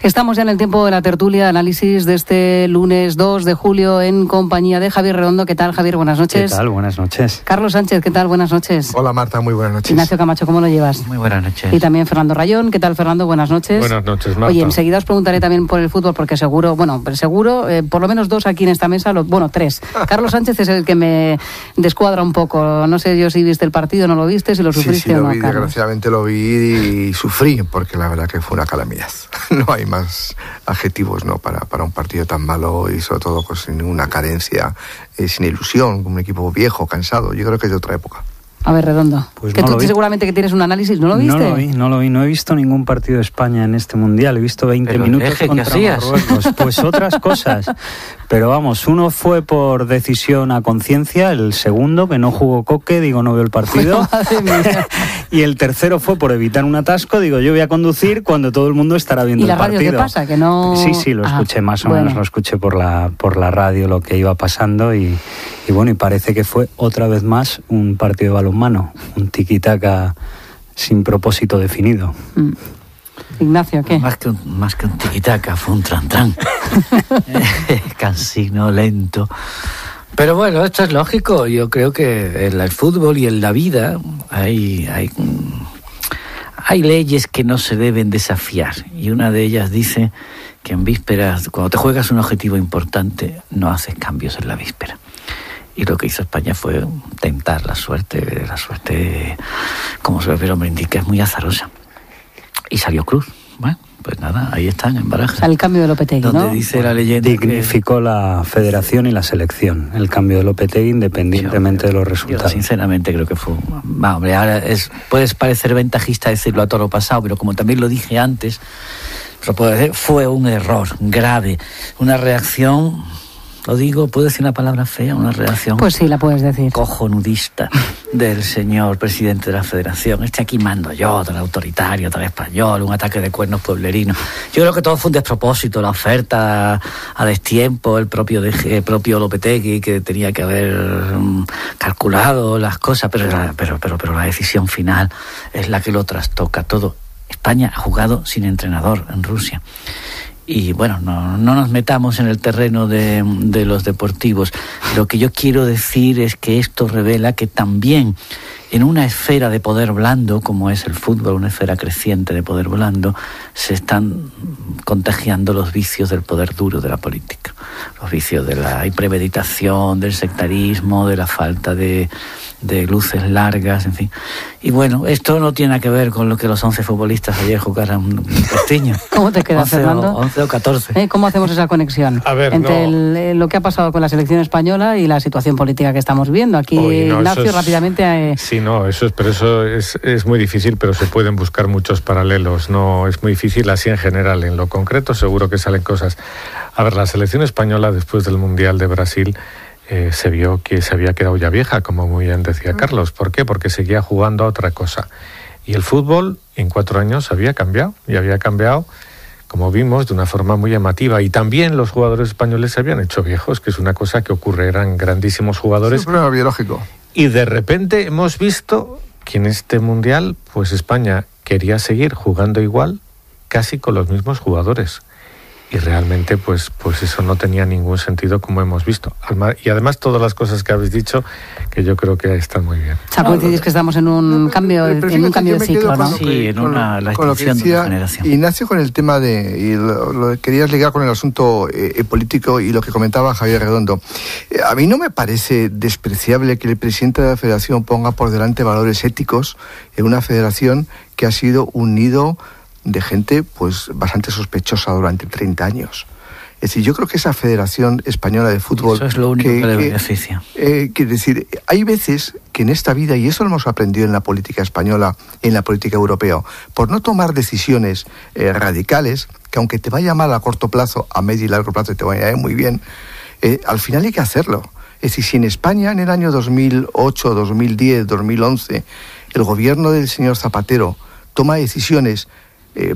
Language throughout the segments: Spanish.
Estamos ya en el tiempo de la tertulia, análisis de este lunes 2 de julio en compañía de Javier Redondo. ¿Qué tal, Javier? Buenas noches. ¿Qué tal? Buenas noches. Carlos Sánchez, ¿qué tal? Buenas noches. Hola, Marta, muy buenas noches. Ignacio Camacho, ¿cómo lo llevas? Muy buenas noches. Y también Fernando Rayón. ¿Qué tal, Fernando? Buenas noches. Buenas noches, Marta. Oye, enseguida os preguntaré también por el fútbol, porque seguro, por lo menos dos aquí en esta mesa, tres. Carlos Sánchez es el que me descuadra un poco. No sé yo si viste el partido, no lo viste, si lo sufriste o no, Carlos. Desgraciadamente lo vi y sufrí, porque la verdad que fue una calamidad. No hay más adjetivos, ¿no? Para un partido tan malo y sobre todo pues, sin ninguna carencia, sin ilusión, un equipo viejo, cansado. Yo creo que es de otra época. A ver, Redondo, pues que no tú seguramente que tienes un análisis, ¿no lo viste? No lo vi, no he visto ningún partido de España en este Mundial, he visto 20 minutos contra Marruecos, pues otras cosas, pero vamos, uno fue por decisión a conciencia, el segundo, que no jugó Coque, digo, no veo el partido, y el tercero fue por evitar un atasco, digo, yo voy a conducir cuando todo el mundo estará viendo el partido. ¿Y la radio qué pasa? ¿Que no...? Sí, lo escuché más o menos, lo escuché por la radio lo que iba pasando y parece que fue otra vez más un partido de balonmano, un tiki-taka sin propósito definido. Ignacio, ¿qué? Más que un tiki-taka, fue un tran-tran. Cansino, lento. Pero bueno, esto es lógico. Yo creo que en el fútbol y en la vida hay leyes que no se deben desafiar. Y una de ellas dice que en vísperas, cuando te juegas un objetivo importante, no haces cambios en la víspera. Y lo que hizo España fue tentar la suerte, como su propio nombre indica, es muy azarosa. Y salió Cruz. Bueno, pues nada, ahí están, en Barajas. O sea, el cambio de Lopetegui, donde ¿no? dice la leyenda dignificó la federación y la selección, el cambio de Lopetegui independientemente de los resultados. Yo sinceramente creo que fue... hombre, ahora puedes parecer ventajista decirlo a toro pasado, pero como también lo dije antes, lo puedo decir, fue un error grave, una reacción... Lo digo, ¿puedo decir una palabra fea? Una reacción... Pues sí, la puedes decir. Cojonudista del señor presidente de la Federación. Aquí mando yo, del autoritario, del español, un ataque de cuernos pueblerinos. Yo creo que todo fue un despropósito, la oferta a destiempo, el propio Lopetegui, que tenía que haber calculado las cosas, pero la decisión final es la que lo trastoca todo. España ha jugado sin entrenador en Rusia. Y bueno, no nos metamos en el terreno de los deportivos. Lo que yo quiero decir es que esto revela que también en una esfera de poder blando, como es el fútbol, una esfera creciente de poder blando, se están contagiando los vicios del poder duro de la política. Los vicios de la impremeditación, del sectarismo, de la falta de luces largas, en fin. Y bueno, esto no tiene que ver con lo que los 11 futbolistas ayer jugaran un castiño. ¿Cómo te queda, Fernando? 11 o 14. ¿Cómo hacemos esa conexión entre lo que ha pasado con la selección española y la situación política que estamos viendo? Aquí, Ignacio, rápidamente... Eso es muy difícil, pero se pueden buscar muchos paralelos. No es muy difícil así en general. En lo concreto seguro que salen cosas. A ver, la selección española después del Mundial de Brasil... se vio que se había quedado ya vieja, como muy bien decía Carlos. ¿Por qué? Porque seguía jugando a otra cosa. Y el fútbol en 4 años había cambiado, y había cambiado, como vimos, de una forma muy llamativa. Y también los jugadores españoles se habían hecho viejos, que es una cosa que ocurre, eran grandísimos jugadores. Es un problema biológico. Y de repente hemos visto que en este Mundial, pues España quería seguir jugando igual, casi con los mismos jugadores. Y realmente pues eso no tenía ningún sentido, como hemos visto. Y además todas las cosas que habéis dicho, que yo creo que están muy bien. O sea, coincidís que estamos en un cambio de ciclo, ¿no? Sí, en la extinción de una generación. Ignacio, con el tema y lo querías ligar con el asunto político y lo que comentaba Javier Redondo. A mí no me parece despreciable que el presidente de la Federación ponga por delante valores éticos en una federación que ha sido un nido de gente pues bastante sospechosa durante 30 años. Es decir, yo creo que esa Federación Española de Fútbol... Eso es lo único que le beneficia. Quiere decir, hay veces que en esta vida, y eso lo hemos aprendido en la política española, en la política europea, por no tomar decisiones radicales, que aunque te vaya mal a corto plazo, a medio y largo plazo te vaya muy bien, al final hay que hacerlo. Es decir, si en España en el año 2008, 2010, 2011, el gobierno del señor Zapatero toma decisiones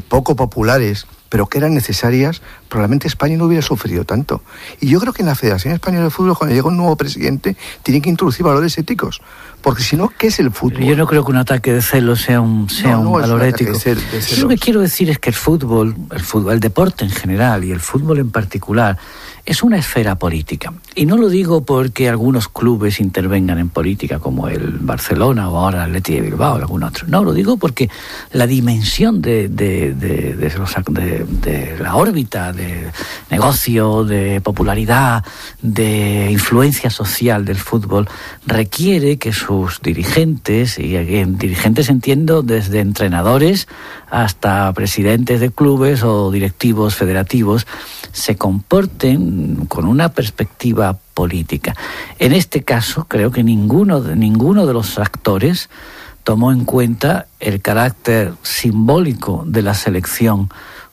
poco populares, pero que eran necesarias, probablemente España no hubiera sufrido tanto. Y yo creo que en la Federación Española de Fútbol, cuando llega un nuevo presidente, tiene que introducir valores éticos, porque si no, ¿qué es el fútbol? Yo no creo que un ataque de celos sea un valor ético. Yo lo que quiero decir es que el deporte en general y el fútbol en particular es una esfera política. Y no lo digo porque algunos clubes intervengan en política, como el Barcelona o ahora el Athletic de Bilbao o algún otro. No, lo digo porque la dimensión de la órbita de negocio, de popularidad, de influencia social del fútbol requiere que sus dirigentes, y en dirigentes entiendo desde entrenadores hasta presidentes de clubes o directivos federativos, se comporten con una perspectiva política. En este caso, creo que ninguno de los actores tomó en cuenta el carácter simbólico de la selección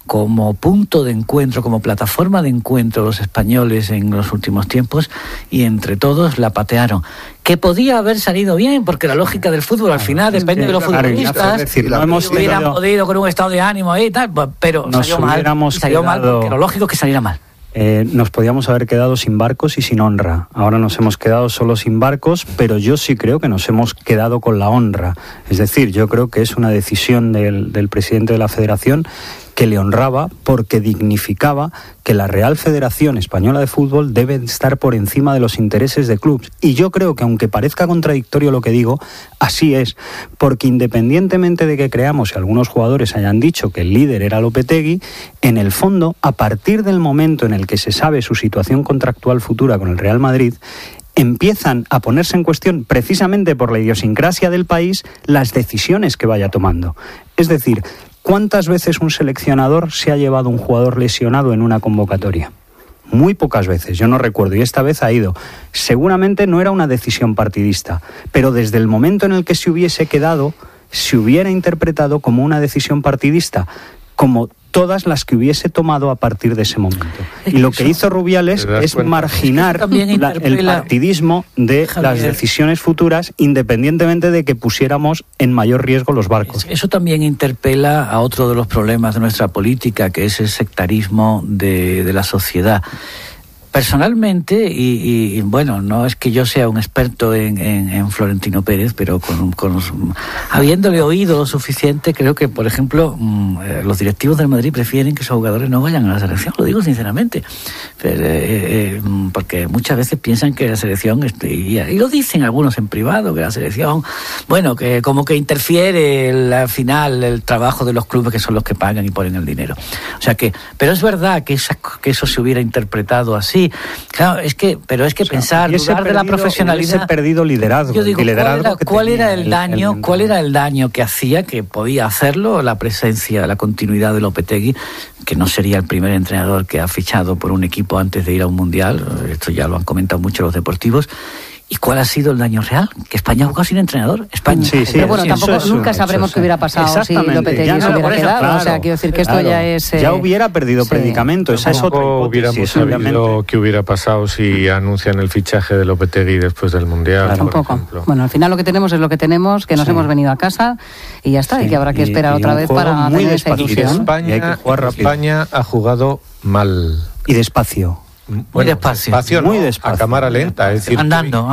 como punto de encuentro, como plataforma de encuentro de los españoles en los últimos tiempos, y entre todos la patearon. Que podía haber salido bien, porque la lógica del fútbol al final depende de los futbolistas. Es decir, no hemos hubieran podido con un estado de ánimo y tal, pero salió mal porque lo lógico es que saliera mal. Nos podíamos haber quedado sin barcos y sin honra. Ahora nos hemos quedado solo sin barcos, pero yo sí creo que nos hemos quedado con la honra. Es decir, yo creo que es una decisión del presidente de la Federación que le honraba porque dignificaba que la Real Federación Española de Fútbol debe estar por encima de los intereses de clubes. Y yo creo que, aunque parezca contradictorio lo que digo, así es, porque independientemente de que creamos y algunos jugadores hayan dicho que el líder era Lopetegui, en el fondo, a partir del momento en el que se sabe su situación contractual futura con el Real Madrid, empiezan a ponerse en cuestión, precisamente por la idiosincrasia del país, las decisiones que vaya tomando. Es decir, ¿cuántas veces un seleccionador se ha llevado un jugador lesionado en una convocatoria? Muy pocas veces, yo no recuerdo, y esta vez ha ido. Seguramente no era una decisión partidista, pero desde el momento en el que se hubiese quedado, se hubiera interpretado como una decisión partidista, como todas las que hubiese tomado a partir de ese momento. Y lo que hizo Rubiales es marginar el partidismo de las decisiones futuras, independientemente de que pusiéramos en mayor riesgo los barcos. Eso también interpela a otro de los problemas de nuestra política, que es el sectarismo de la sociedad. Personalmente, y bueno, no es que yo sea un experto en Florentino Pérez, pero habiéndole oído lo suficiente, creo que, por ejemplo, los directivos del Madrid prefieren que sus jugadores no vayan a la selección, lo digo sinceramente, porque muchas veces piensan que la selección, y lo dicen algunos en privado, que la selección, bueno, que como que interfiere al final el trabajo de los clubes, que son los que pagan y ponen el dinero. O sea que, pero es verdad que eso se hubiera interpretado así. Claro, pero es que pensar, dudar de la profesionalidad. Hubiese perdido liderazgo. Yo digo, ¿cuál era el daño que hacía, que podía hacerlo, la presencia, la continuidad de Lopetegui, que no sería el primer entrenador que ha fichado por un equipo antes de ir a un mundial? Esto ya lo han comentado mucho los deportivos. ¿Y cuál ha sido el daño real? Que España ha jugado sin entrenador. España. Sí, pero bueno, tampoco nunca sabremos qué hubiera pasado si Lopetegui se hubiera quedado. Claro, o sea, quiero decir que esto ya es... ya hubiera perdido predicamento. Esa es otra hipótesis. Hubiéramos sabido qué hubiera pasado si anuncian el fichaje de Lopetegui después del Mundial, claro, por ejemplo. Bueno, al final lo que tenemos es lo que tenemos, que nos hemos venido a casa y ya está, y que habrá que esperar otra vez para tener esa ilusión. España ha jugado mal. Y despacio. Muy despacio. Muy despacio. A cámara lenta. Es decir, ha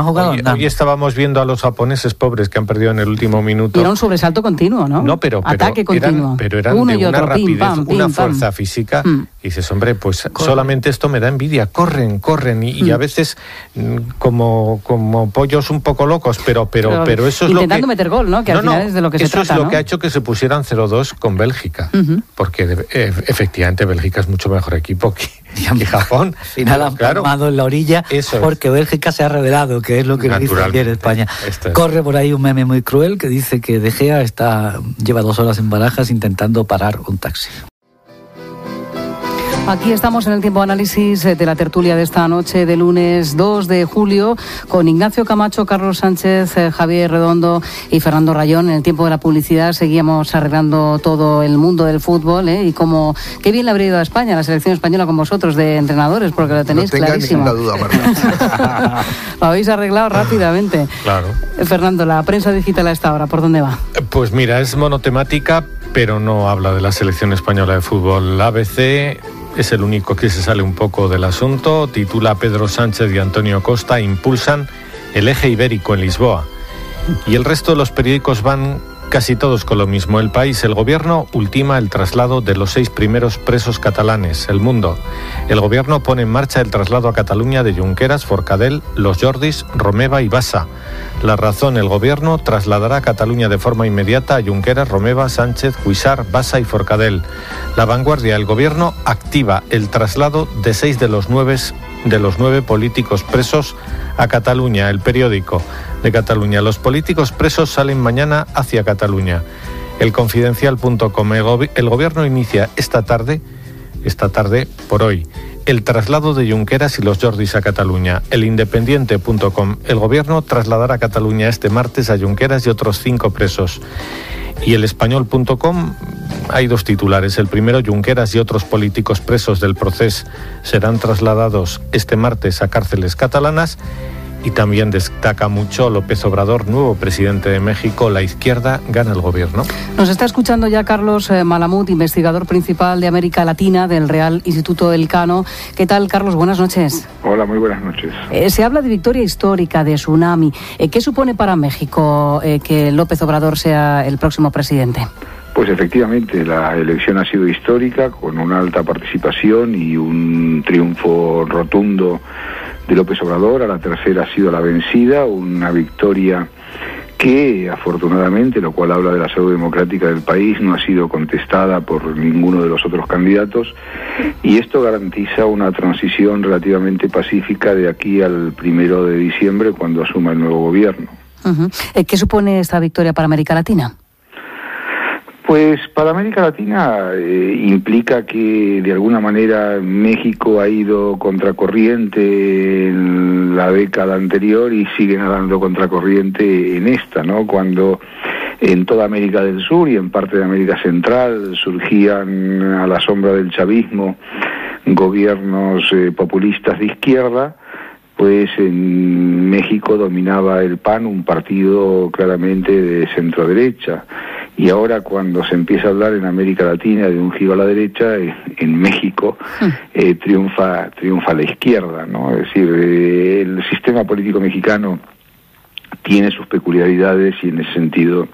jugado andando. Hoy estábamos viendo a los japoneses pobres que han perdido en el último minuto. Y era un sobresalto continuo, ¿no? No, pero ataque continuo. Eran uno de y otro, una rapidez, pim, pam, una pim, fuerza pam. física. Y dices, hombre, pues solamente esto me da envidia. Corren. Y a veces como pollos un poco locos, pero eso es lo que... Intentando meter gol, ¿no? Que al final es de lo que se trata, eso es lo que ha hecho que se pusieran 0-2 con Bélgica. Porque efectivamente Bélgica es mucho mejor equipo que Japón. Al final han palmado en la orilla, porque Bélgica se ha revelado, que es lo que dice ayer España. Corre por ahí un meme muy cruel que dice que De Gea lleva 2 horas en Barajas intentando parar un taxi. Aquí estamos en el tiempo de análisis de la tertulia de esta noche de lunes 2 de julio con Ignacio Camacho, Carlos Sánchez, Javier Redondo y Fernando Rayón. En el tiempo de la publicidad seguíamos arreglando todo el mundo del fútbol, y como qué bien le habría ido a España, la selección española con vosotros de entrenadores, porque lo tenéis clarísimo. No tenga ninguna duda, Marta. Lo habéis arreglado rápidamente. Claro. Fernando, la prensa digital a esta hora, ¿por dónde va? Pues mira, es monotemática, pero no habla de la selección española de fútbol. La ABC es el único que se sale un poco del asunto. Titula: Pedro Sánchez y Antonio Costa impulsan el eje ibérico en Lisboa. Y el resto de los periódicos van casi todos con lo mismo. El País, El Gobierno ultima el traslado de los 6 primeros presos catalanes. El Mundo, el Gobierno pone en marcha el traslado a Cataluña de Junqueras, Forcadell, Los Jordis, Romeva y Bassa. La Razón, el Gobierno trasladará a Cataluña de forma inmediata a Junqueras, Romeva, Sánchez, Cuixart, Bassa y Forcadell. La Vanguardia, el Gobierno activa el traslado de 6 de los 9 políticos presos a Cataluña. El Periódico de Cataluña, los políticos presos salen mañana hacia Cataluña. El Confidencial.com, el Gobierno inicia esta tarde por hoy, el traslado de Junqueras y los Jordis a Cataluña. El Independiente.com, el Gobierno trasladará a Cataluña este martes a Junqueras y otros 5 presos. Y el Español.com, hay 2 titulares. El primero, Junqueras y otros políticos presos del Procés serán trasladados este martes a cárceles catalanas. Y también destaca mucho López Obrador, nuevo presidente de México, la izquierda gana el gobierno. Nos está escuchando ya Carlos Malamud, investigador principal de América Latina del Real Instituto Elcano. ¿Qué tal, Carlos? Buenas noches. Hola, muy buenas noches. Se habla de victoria histórica, de tsunami. ¿Qué supone para México que López Obrador sea el próximo presidente? Pues efectivamente, la elección ha sido histórica, con una alta participación y un triunfo rotundo de López Obrador. A la tercera ha sido la vencida, una victoria que afortunadamente, lo cual habla de la salud democrática del país, no ha sido contestada por ninguno de los otros candidatos, y esto garantiza una transición relativamente pacífica de aquí al 1 de diciembre, cuando asuma el nuevo gobierno. ¿Qué supone esta victoria para América Latina? Pues para América Latina implica que de alguna manera México ha ido contracorriente en la década anterior y sigue nadando contracorriente en esta, ¿no? Cuando en toda América del Sur y en parte de América Central surgían a la sombra del chavismo gobiernos populistas de izquierda, pues en México dominaba el PAN, un partido claramente de centro-derecha. Y ahora, cuando se empieza a hablar en América Latina de un giro a la derecha, en México triunfa la izquierda, ¿no? Es decir, el sistema político mexicano tiene sus peculiaridades y en ese sentido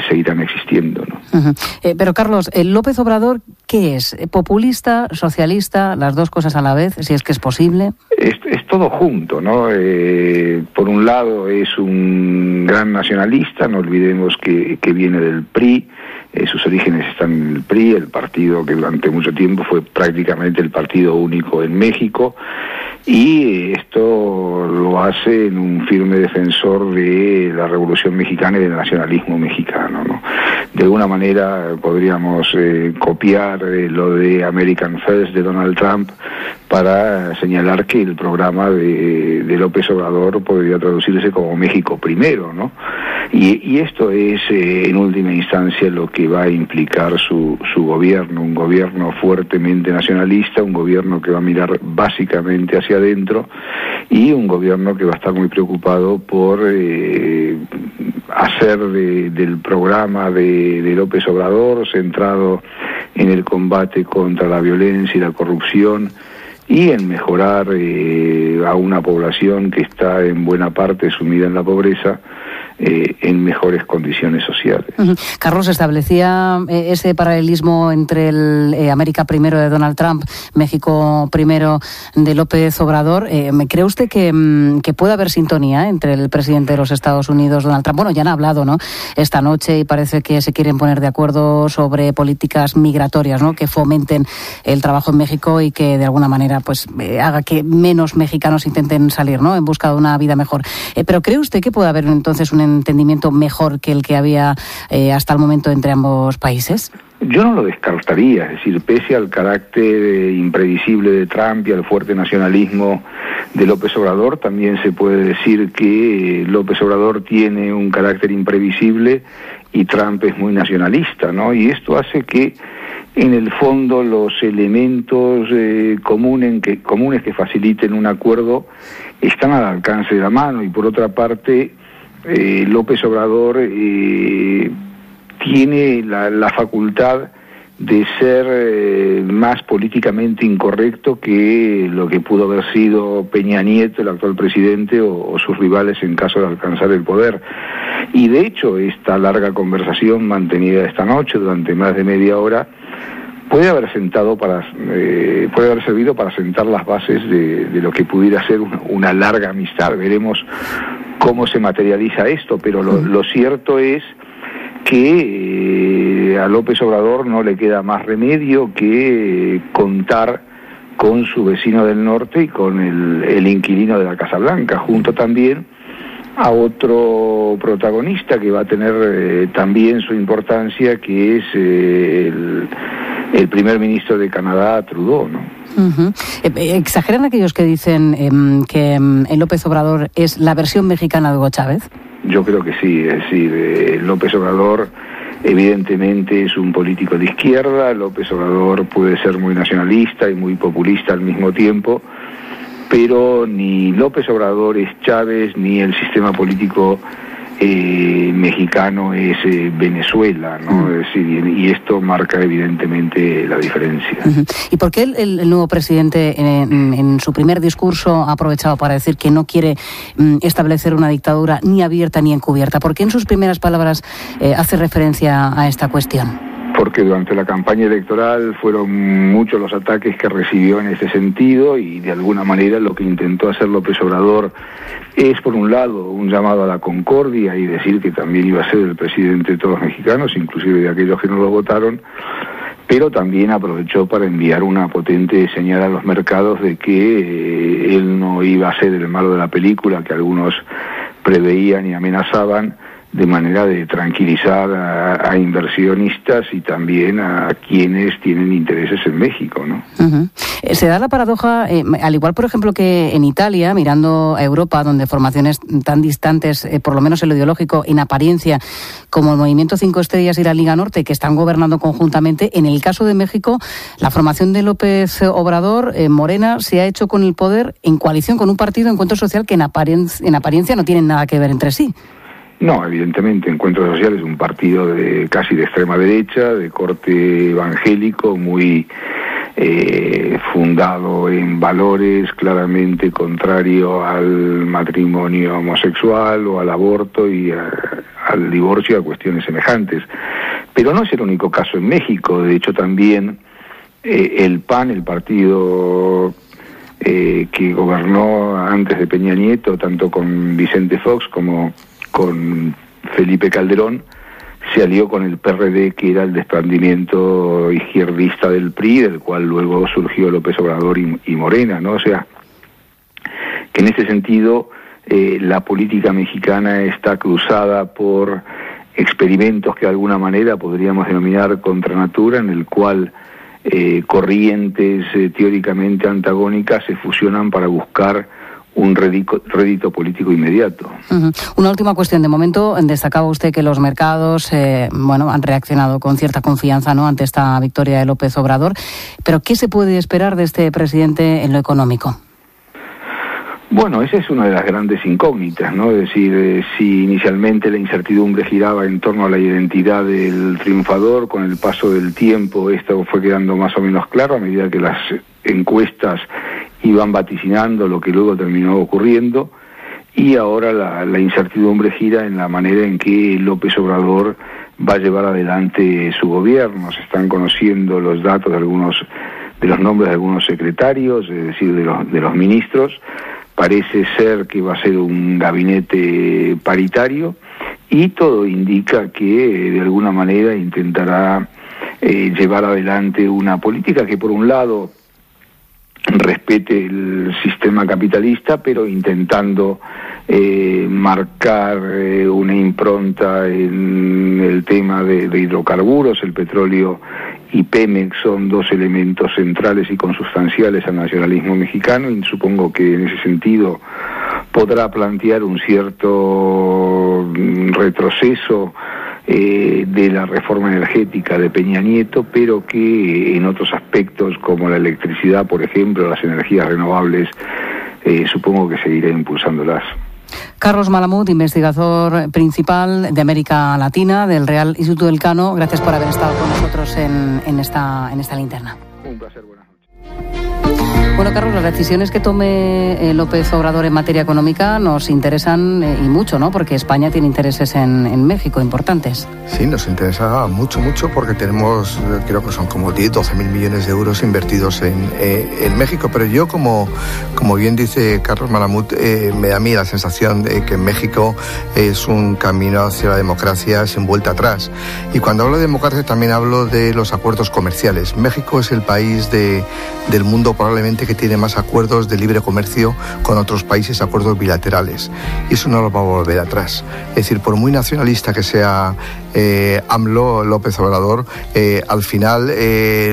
seguirán existiendo, ¿no? Pero Carlos, ¿el López Obrador qué es? ¿Populista, socialista, las dos cosas a la vez, si es que es posible? Es todo junto, ¿no? Por un lado es un gran nacionalista, no olvidemos que viene del PRI, sus orígenes están en el PRI, el partido que durante mucho tiempo fue prácticamente el partido único en México, y esto lo hace en un firme defensor de la Revolución Mexicana y del nacionalismo mexicano, ¿no? De alguna manera podríamos copiar lo de American First de Donald Trump para señalar que el programa de López Obrador podría traducirse como México primero, ¿no? Y esto es en última instancia lo que va a implicar su gobierno, un gobierno fuertemente nacionalista, un gobierno que va a mirar básicamente hacia adentro y un gobierno que va a estar muy preocupado por hacer del programa de López Obrador centrado en el combate contra la violencia y la corrupción y en mejorar a una población que está en buena parte sumida en la pobreza, en mejores condiciones sociales. Carlos, establecía ese paralelismo entre el América primero de Donald Trump, México primero de López Obrador. ¿Cree usted que puede haber sintonía entre el presidente de los Estados Unidos, Donald Trump? Bueno, ya han hablado, ¿no?, esta noche, y parece que se quieren poner de acuerdo sobre políticas migratorias, ¿no?, que fomenten el trabajo en México y que de alguna manera pues haga que menos mexicanos intenten salir, ¿no?, en busca de una vida mejor. Pero ¿cree usted que puede haber entonces un entendimiento mejor que el que había hasta el momento entre ambos países? Yo no lo descartaría, es decir, pese al carácter imprevisible de Trump y al fuerte nacionalismo de López Obrador, también se puede decir que López Obrador tiene un carácter imprevisible y Trump es muy nacionalista, ¿no? Y esto hace que en el fondo los elementos comunes que faciliten un acuerdo están al alcance de la mano, y por otra parte López Obrador tiene la facultad de ser más políticamente incorrecto que lo que pudo haber sido Peña Nieto, el actual presidente, o sus rivales en caso de alcanzar el poder. Y de hecho, esta larga conversación mantenida esta noche durante más de media hora puede haber servido para sentar las bases de lo que pudiera ser una larga amistad. Veremos cómo se materializa esto, pero lo cierto es que a López Obrador no le queda más remedio que contar con su vecino del norte y con el inquilino de la Casa Blanca, junto también a otro protagonista que va a tener también su importancia, que es el primer ministro de Canadá, Trudeau, ¿no? Uh-huh. ¿Exageran aquellos que dicen que López Obrador es la versión mexicana de Hugo Chávez? Yo creo que sí, es decir, López Obrador evidentemente es un político de izquierda. López Obrador puede ser muy nacionalista y muy populista al mismo tiempo, pero ni López Obrador es Chávez, ni el sistema político mexicano es Venezuela, ¿no? Es decir, y esto marca evidentemente la diferencia. Uh-huh. ¿Y por qué el nuevo presidente en su primer discurso ha aprovechado para decir que no quiere establecer una dictadura ni abierta ni encubierta? ¿Por qué en sus primeras palabras hace referencia a esta cuestión? Porque durante la campaña electoral fueron muchos los ataques que recibió en ese sentido, y de alguna manera lo que intentó hacer López Obrador es, por un lado, un llamado a la concordia y decir que también iba a ser el presidente de todos los mexicanos, inclusive de aquellos que no lo votaron, pero también aprovechó para enviar una potente señal a los mercados de que él no iba a ser el malo de la película que algunos preveían y amenazaban, de manera de tranquilizar a inversionistas y también a quienes tienen intereses en México, ¿no? Uh-huh. Se da la paradoja, al igual, por ejemplo, que en Italia, mirando a Europa, donde formaciones tan distantes, por lo menos en lo ideológico, en apariencia, como el Movimiento 5 Estrellas y la Liga Norte, que están gobernando conjuntamente. En el caso de México, la formación de López Obrador, Morena, se ha hecho con el poder en coalición con un partido, Encuentro Social, que en apariencia no tienen nada que ver entre sí. No, evidentemente Encuentro Social es un partido casi de extrema derecha, de corte evangélico, muy fundado en valores, claramente contrario al matrimonio homosexual o al aborto y al divorcio y a cuestiones semejantes. Pero no es el único caso en México. De hecho, también el PAN, el partido que gobernó antes de Peña Nieto, tanto con Vicente Fox como con Felipe Calderón, se alió con el PRD, que era el desprendimiento izquierdista del PRI, del cual luego surgió López Obrador y Morena, ¿no? O sea, que en ese sentido la política mexicana está cruzada por experimentos que de alguna manera podríamos denominar contra natura, en el cual corrientes teóricamente antagónicas se fusionan para buscar un rédito político inmediato. Uh-huh. Una última cuestión. De momento, destacaba usted que los mercados han reaccionado con cierta confianza, ¿no?, ante esta victoria de López Obrador. Pero ¿qué se puede esperar de este presidente en lo económico? Bueno, esa es una de las grandes incógnitas, ¿no? Es decir, si inicialmente la incertidumbre giraba en torno a la identidad del triunfador, con el paso del tiempo esto fue quedando más o menos claro a medida que las encuestas iban vaticinando lo que luego terminó ocurriendo, y ahora la incertidumbre gira en la manera en que López Obrador va a llevar adelante su gobierno. Se están conociendo los datos de los nombres de algunos secretarios, es decir, de los ministros. Parece ser que va a ser un gabinete paritario, y todo indica que de alguna manera intentará llevar adelante una política que, por un lado, respete el sistema capitalista, pero intentando marcar una impronta en el tema de hidrocarburos. El petróleo y Pemex son dos elementos centrales y consustanciales al nacionalismo mexicano, y supongo que en ese sentido podrá plantear un cierto retroceso de la reforma energética de Peña Nieto, pero que en otros aspectos, como la electricidad, por ejemplo, las energías renovables, supongo que seguirá impulsándolas. Carlos Malamud, investigador principal de América Latina del Real Instituto del Cano, gracias por haber estado con nosotros en esta linterna. Un placer, buenas noches. Bueno, Carlos, las decisiones que tome López Obrador en materia económica nos interesan y mucho, ¿no? Porque España tiene intereses en México importantes. Sí, nos interesa mucho porque tenemos, creo que son como 12 mil millones de euros invertidos en México. Pero yo, como bien dice Carlos Malamud, me da a mí la sensación de que México es un camino hacia la democracia sin vuelta atrás. Y cuando hablo de democracia también hablo de los acuerdos comerciales. México es el país del mundo probablemente que tiene más acuerdos de libre comercio con otros países, acuerdos bilaterales. Y eso no lo va a volver atrás. Es decir, por muy nacionalista que sea AMLO, López Obrador, al final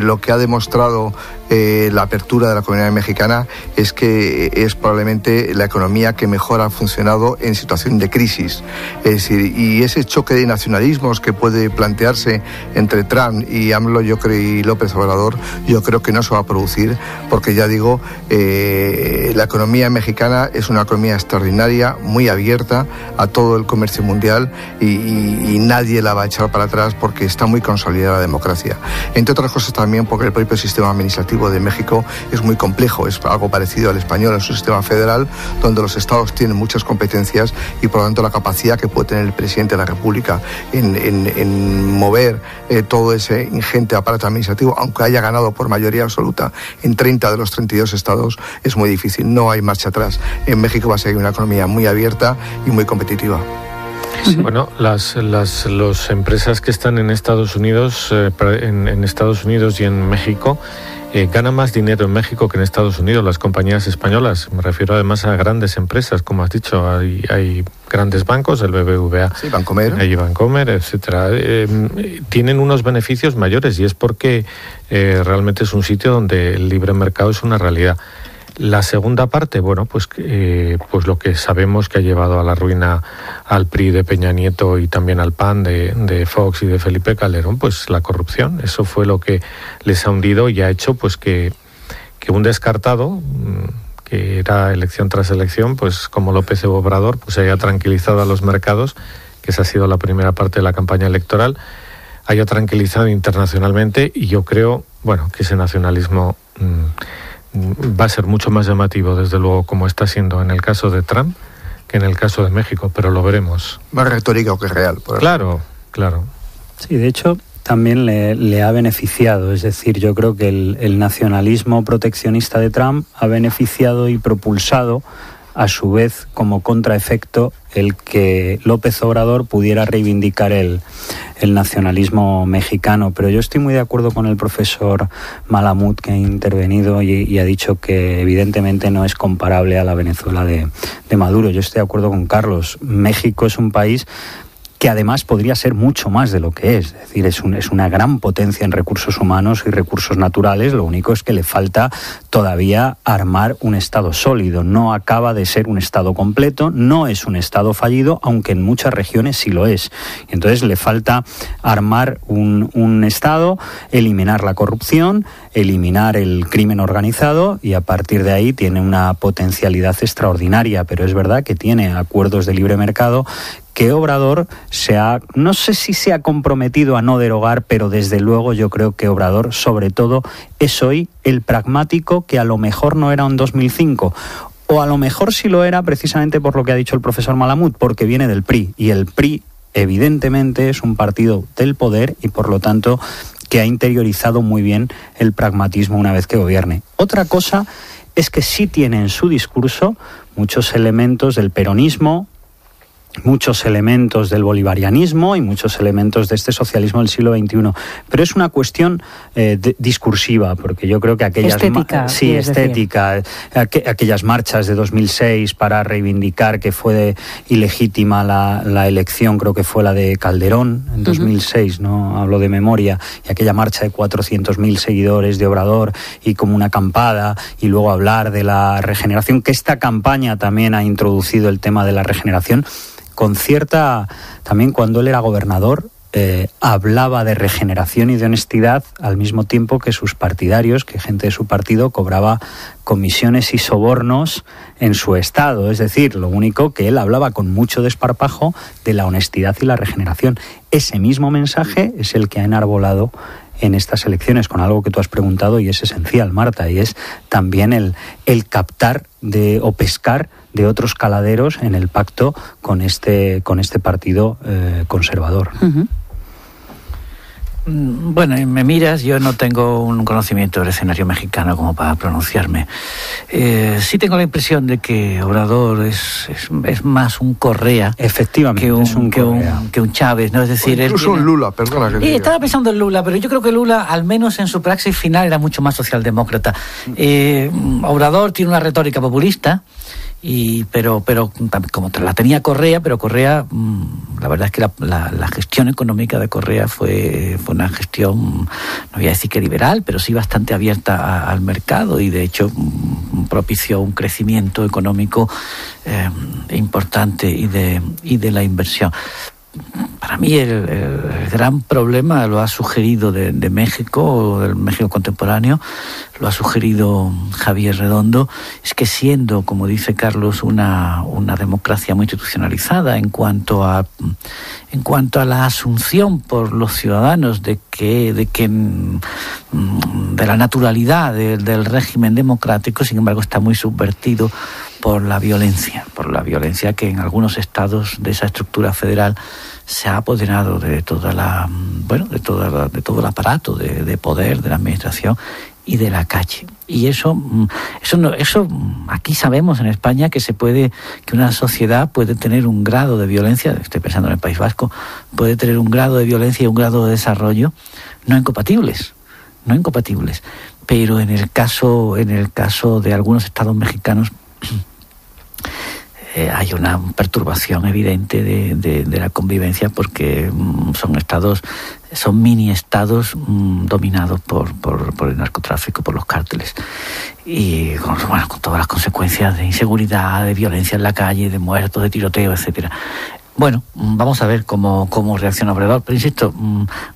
lo que ha demostrado la apertura de la comunidad mexicana es que es probablemente la economía que mejor ha funcionado en situación de crisis. Es decir, y ese choque de nacionalismos que puede plantearse entre Trump y AMLO, yo creo, y López Obrador, yo creo que no se va a producir, porque ya digo, la economía mexicana es una economía extraordinaria, muy abierta a todo el comercio mundial y nadie la va a echar para atrás porque está muy consolidada la democracia. Entre otras cosas también porque el propio sistema administrativo de México es muy complejo, es algo parecido al español, es un sistema federal donde los estados tienen muchas competencias y por lo tanto la capacidad que puede tener el presidente de la República en mover todo ese ingente aparato administrativo, aunque haya ganado por mayoría absoluta en 30 de los 32 estados, es muy difícil, no hay marcha atrás. En México va a ser una economía muy abierta y muy competitiva. Bueno, las empresas que están en Estados Unidos, en Estados Unidos y en México, ganan más dinero en México que en Estados Unidos, las compañías españolas. Me refiero además a grandes empresas, como has dicho, hay grandes bancos, el BBVA, sí, Bancomer, etcétera. Tienen unos beneficios mayores y es porque realmente es un sitio donde el libre mercado es una realidad. La segunda parte, bueno, pues lo que sabemos que ha llevado a la ruina al PRI de Peña Nieto y también al PAN de Fox y de Felipe Calderón, pues la corrupción. Eso fue lo que les ha hundido y ha hecho pues que un descartado, que era elección tras elección, pues como López Obrador, pues haya tranquilizado a los mercados, que esa ha sido la primera parte de la campaña electoral, haya tranquilizado internacionalmente y yo creo, bueno, que ese nacionalismo va a ser mucho más llamativo, desde luego, como está siendo en el caso de Trump, que en el caso de México, pero lo veremos. Más retórica que real. Claro. Sí, de hecho, también le ha beneficiado. Es decir, yo creo que el nacionalismo proteccionista de Trump ha beneficiado y propulsado, a su vez, como contraefecto, el que López Obrador pudiera reivindicar el nacionalismo mexicano. Pero yo estoy muy de acuerdo con el profesor Malamud, que ha intervenido y ha dicho que evidentemente no es comparable a la Venezuela de Maduro. Yo estoy de acuerdo con Carlos. México es un país que además podría ser mucho más de lo que es. Es decir, es una gran potencia en recursos humanos y recursos naturales. Lo único es que le falta todavía armar un Estado sólido. No acaba de ser un Estado completo, no es un Estado fallido, aunque en muchas regiones sí lo es. Entonces le falta armar un Estado, eliminar la corrupción, eliminar el crimen organizado y a partir de ahí tiene una potencialidad extraordinaria. Pero es verdad que tiene acuerdos de libre mercado que Obrador no sé si se ha comprometido a no derogar, pero desde luego yo creo que Obrador, sobre todo, es hoy el pragmático que a lo mejor no era en 2005, o a lo mejor sí lo era precisamente por lo que ha dicho el profesor Malamud, porque viene del PRI, y el PRI evidentemente es un partido del poder y por lo tanto que ha interiorizado muy bien el pragmatismo una vez que gobierne. Otra cosa es que sí tiene en su discurso muchos elementos del peronismo, muchos elementos del bolivarianismo y muchos elementos de este socialismo del siglo XXI. Pero es una cuestión discursiva, porque yo creo que aquellas... Estética. Aquellas marchas de 2006 para reivindicar que fue ilegítima la elección, creo que fue la de Calderón en 2006, no hablo de memoria, y aquella marcha de 400.000 seguidores de Obrador y como una acampada, y luego hablar de la regeneración, que esta campaña también ha introducido el tema de la regeneración, con cierta, también cuando él era gobernador, hablaba de regeneración y de honestidad al mismo tiempo que sus partidarios, que gente de su partido cobraba comisiones y sobornos en su estado. Es decir, lo único que él hablaba con mucho desparpajo de la honestidad y la regeneración. Ese mismo mensaje es el que ha enarbolado en estas elecciones, con algo que tú has preguntado y es esencial, Marta, y es también el captar o pescar de otros caladeros en el pacto con este partido conservador. Uh-huh. Bueno, y me miras, yo no tengo un conocimiento del escenario mexicano como para pronunciarme. Sí tengo la impresión de que Obrador es más un Correa, efectivamente, que un Chávez, ¿no? Es decir, incluso un Lula, perdona que estaba pensando en Lula, pero yo creo que Lula, al menos en su praxis final, era mucho más socialdemócrata. Obrador tiene una retórica populista, pero como la tenía Correa, pero Correa, la verdad es que la gestión económica de Correa fue una gestión, no voy a decir que liberal, pero sí bastante abierta al mercado, y de hecho propició un crecimiento económico importante y de la inversión. Para mí el gran problema lo ha sugerido de México, del México contemporáneo, lo ha sugerido Javier Redondo, es que siendo, como dice Carlos, una democracia muy institucionalizada en cuanto a la asunción por los ciudadanos de la naturalidad del régimen democrático, sin embargo está muy subvertido por la violencia que en algunos estados de esa estructura federal se ha apoderado de todo el aparato de poder de la administración y de la calle. Y eso aquí sabemos en España que una sociedad puede tener un grado de violencia, estoy pensando en el País Vasco, puede tener un grado de violencia y un grado de desarrollo no incompatibles. Pero en el caso de algunos estados mexicanos hay una perturbación evidente de la convivencia, porque son mini estados dominados por el narcotráfico, por los cárteles, y con todas las consecuencias de inseguridad, de violencia en la calle, de muertos, de tiroteo, etcétera. Bueno, vamos a ver cómo reacciona Obrador, pero insisto,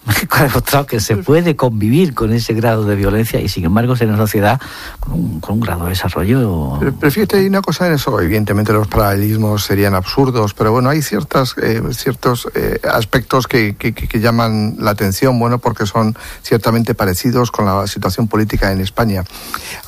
México ha demostrado que se puede convivir con ese grado de violencia y sin embargo ser una sociedad con un grado de desarrollo. Pero fíjate, hay una cosa en eso, evidentemente los paralelismos serían absurdos, pero bueno, hay ciertos aspectos que llaman la atención, bueno, porque son ciertamente parecidos con la situación política en España.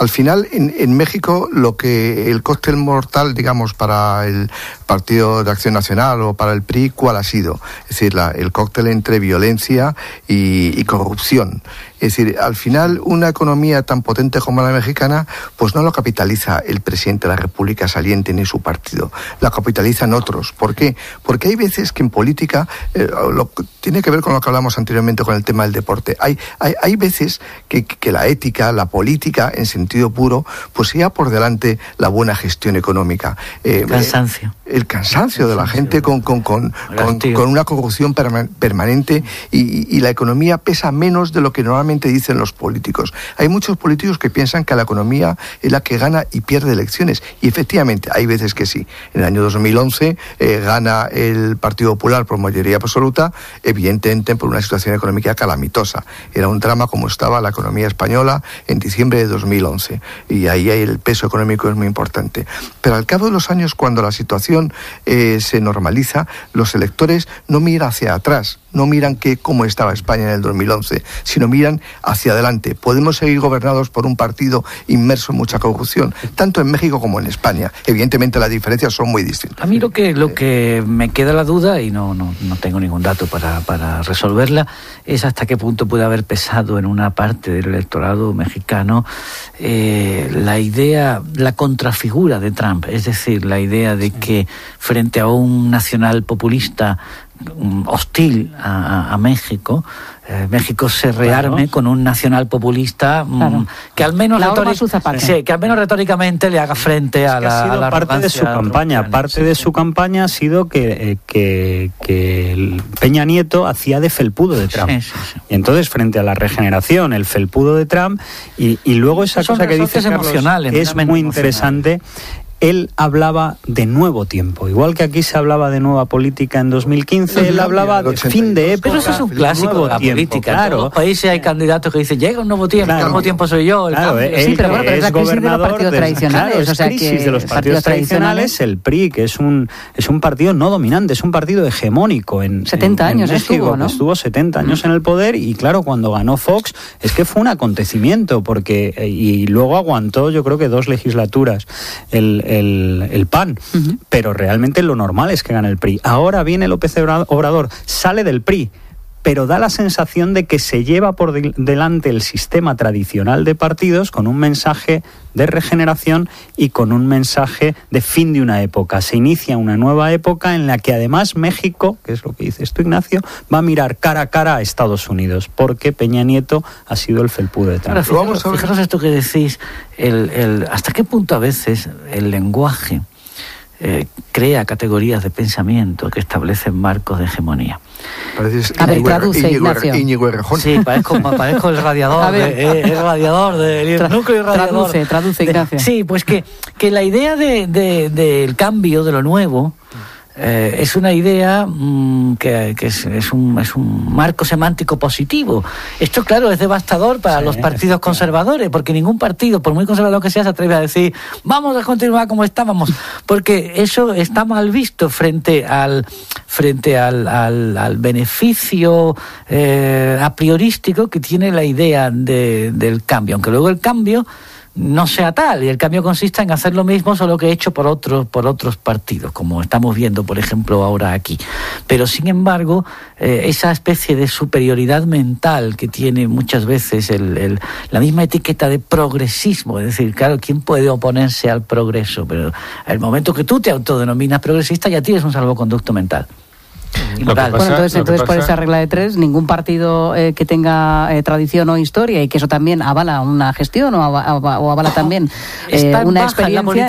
Al final, en México, lo que el cóctel mortal, digamos, para el Partido de Acción Nacional o para el PRI, ¿cuál ha sido? Es decir, el cóctel entre violencia y corrupción. Es decir, al final, una economía tan potente como la mexicana, pues no lo capitaliza el presidente de la República saliente ni su partido, la capitalizan otros. ¿Por qué? Porque hay veces que en política, tiene que ver con lo que hablamos anteriormente con el tema del deporte, hay veces que la ética, la política, en sentido puro, pues sea por delante la buena gestión económica. El cansancio de la gente con una corrupción permanente y la economía pesa menos de lo que normalmente dicen los políticos. Hay muchos políticos que piensan que la economía es la que gana y pierde elecciones, y efectivamente hay veces que sí. En el año 2011 gana el Partido Popular por mayoría absoluta, evidentemente por una situación económica calamitosa. Era un drama como estaba la economía española en diciembre de 2011, y ahí el peso económico es muy importante. Pero al cabo de los años, cuando la situación se normaliza, los electores no miran hacia atrás, no miran cómo estaba España en el 2011, sino miran hacia adelante. Podemos seguir gobernados por un partido inmerso en mucha corrupción, tanto en México como en España. Evidentemente las diferencias son muy distintas. A mí lo que me queda la duda, y no tengo ningún dato para resolverla, es hasta qué punto puede haber pesado en una parte del electorado mexicano la contrafigura de Trump, es decir, la idea de que frente a un nacional populista hostil a México, México se rearme con un nacional populista que al menos retóricamente le haga frente a la parte de su campaña. Parte de su campaña ha sido que Peña Nieto hacía de felpudo de Trump. Sí. Y entonces, frente a la regeneración, el felpudo de Trump, y luego esa cosa que dice Carlos, es muy interesante. él hablaba de nuevo tiempo. Igual que aquí se hablaba de nueva política en 2015, él hablaba de fin de época. Pero eso es un clásico de la política. Claro. En todos los países hay candidatos que dicen, llega un nuevo tiempo, el nuevo tiempo soy yo. Claro, sí, pero bueno, pero es la crisis de los partidos tradicionales. Claro, o sea, crisis que de los partidos tradicionales, el PRI, que es un partido no dominante, es un partido hegemónico. 70 años México, estuvo, ¿no? Estuvo 70 años en el poder y claro, cuando ganó Fox, es que fue un acontecimiento, porque y luego aguantó, yo creo que 2 legislaturas el PAN, pero realmente lo normal es que gane el PRI. Ahora viene López Obrador, sale del PRI, pero da la sensación de que se lleva por delante el sistema tradicional de partidos con un mensaje de regeneración y con un mensaje de fin de una época. Se inicia una nueva época en la que además México, que es lo que dices tú, Ignacio, va a mirar cara a cara a Estados Unidos, porque Peña Nieto ha sido el felpudo de Trump. Fijaros esto que decís, hasta qué punto a veces el lenguaje crea categorías de pensamiento que establecen marcos de hegemonía. A ver, traduce, Ignacio. Íñigo Errejón. Sí, parezco el radiador, del núcleo irradiador. Traduce, Ignacio. Sí, pues que la idea del cambio, de lo nuevo, es una idea que es un marco semántico positivo. Esto, claro, es devastador para los partidos conservadores, porque ningún partido, por muy conservador que sea, se atreve a decir vamos a continuar como estábamos, porque eso está mal visto frente al beneficio a priorístico que tiene la idea del cambio, aunque luego el cambio no sea tal, y el cambio consiste en hacer lo mismo, solo que hecho por otros partidos, como estamos viendo, por ejemplo, ahora aquí. Pero, sin embargo, esa especie de superioridad mental que tiene muchas veces la misma etiqueta de progresismo, es decir, claro, ¿quién puede oponerse al progreso? Pero el momento que tú te autodenominas progresista, ya tienes un salvoconducto mental. Entonces por esa regla de 3, ningún partido que tenga tradición o historia y que eso también avala una gestión o avala también una experiencia,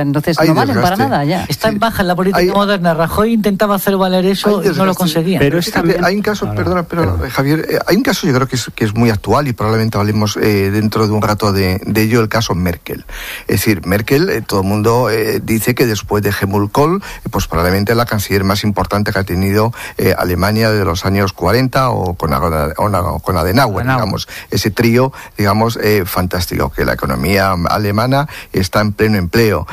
entonces no valen para nada ya. Está en baja en la política moderna. Rajoy intentaba hacer valer eso y no lo conseguía. Pero hay un caso, Javier, hay un caso yo creo que es muy actual y probablemente hablemos dentro de un rato de ello, el caso Merkel. Es decir, Merkel, todo el mundo dice que después de Helmut Kohl, pues probablemente la canciller más importante que ha tenido Alemania de los años 40 o con Adenauer, digamos, ese trío, digamos, fantástico, que la economía alemana está en pleno empleo,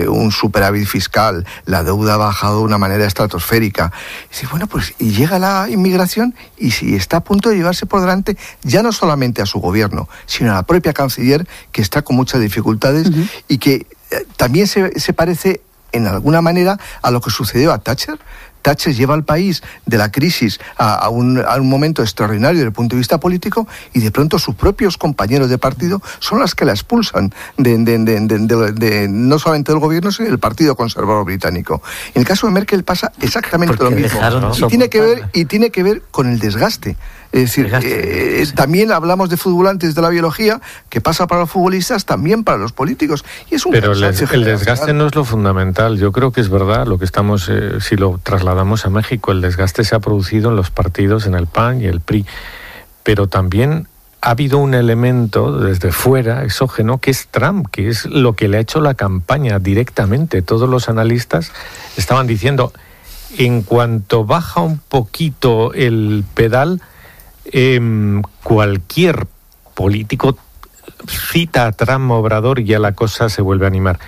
un superávit fiscal, la deuda ha bajado de una manera estratosférica. Y dice, bueno, pues y llega la inmigración y si está a punto de llevarse por delante ya no solamente a su gobierno, sino a la propia canciller, que está con muchas dificultades y que también se parece en alguna manera a lo que sucedió a Thatcher. Thatcher lleva al país de la crisis a un momento extraordinario desde el punto de vista político y de pronto sus propios compañeros de partido son las que la expulsan de no solamente del gobierno, sino del Partido Conservador británico. En el caso de Merkel pasa exactamente lo mismo. Y tiene que ver con el desgaste. Es decir, también hablamos de fútbol antes de la biología, que pasa para los futbolistas, también para los políticos. Y es un Pero el desgaste no es lo fundamental. Yo creo que es verdad lo que estamos, si lo trasladamos a México, el desgaste se ha producido en los partidos, en el PAN y el PRI. Pero también ha habido un elemento desde fuera, exógeno, que es Trump, que es lo que le ha hecho la campaña directamente. Todos los analistas estaban diciendo, en cuanto baja un poquito el pedal, cualquier político cita a Trump, Obrador, y ya la cosa se vuelve a animar.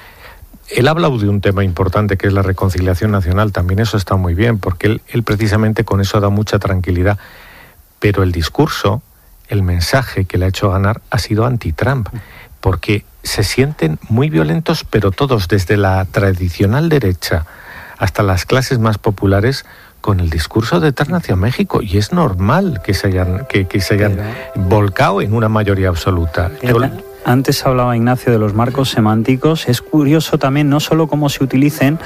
Él ha hablado de un tema importante que es la reconciliación nacional, también eso está muy bien, porque él precisamente con eso da mucha tranquilidad, pero el discurso, el mensaje que le ha hecho ganar ha sido anti-Trump, porque se sienten muy violentos, pero todos, desde la tradicional derecha hasta las clases más populares, con el discurso de Trump hacia México, y es normal que se hayan volcado en una mayoría absoluta. Antes hablaba Ignacio de los marcos semánticos. Es curioso también no solo cómo se utilicen,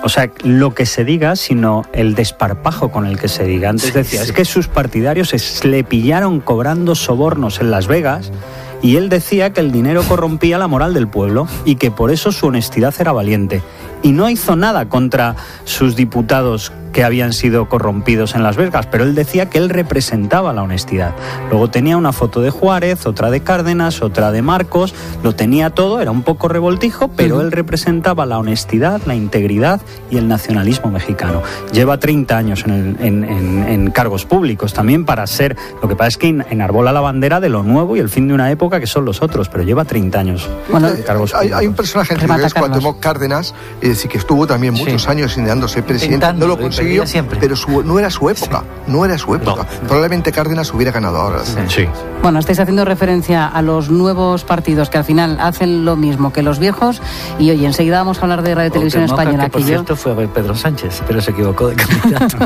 o sea, lo que se diga, sino el desparpajo con el que se diga. Antes decía, es que sus partidarios le pillaron cobrando sobornos en Las Vegas, y él decía que el dinero corrompía la moral del pueblo y que por eso su honestidad era valiente. Y no hizo nada contra sus diputados que habían sido corrompidos en Las Vegas, pero él decía que él representaba la honestidad. Luego tenía una foto de Juárez, otra de Cárdenas, otra de Marcos, lo tenía todo, era un poco revoltijo, pero él representaba la honestidad, la integridad y el nacionalismo mexicano. Lleva 30 años en cargos públicos también para ser, lo que pasa es que enarbola la bandera de lo nuevo y el fin de una época que son los otros, pero lleva 30 años en cargos públicos. Hay un personaje en Las cuando Cárdenas, es decir, que estuvo también muchos años intentando ser presidente, no lo consiguió, pero no era su época, no era su época. No. Probablemente Cárdenas hubiera ganado ahora. Sí. Bueno, estáis haciendo referencia a los nuevos partidos que al final hacen lo mismo que los viejos y oye, enseguida vamos a hablar de Radio Televisión Española. Que por cierto fue a ver Pedro Sánchez, pero se equivocó de candidato.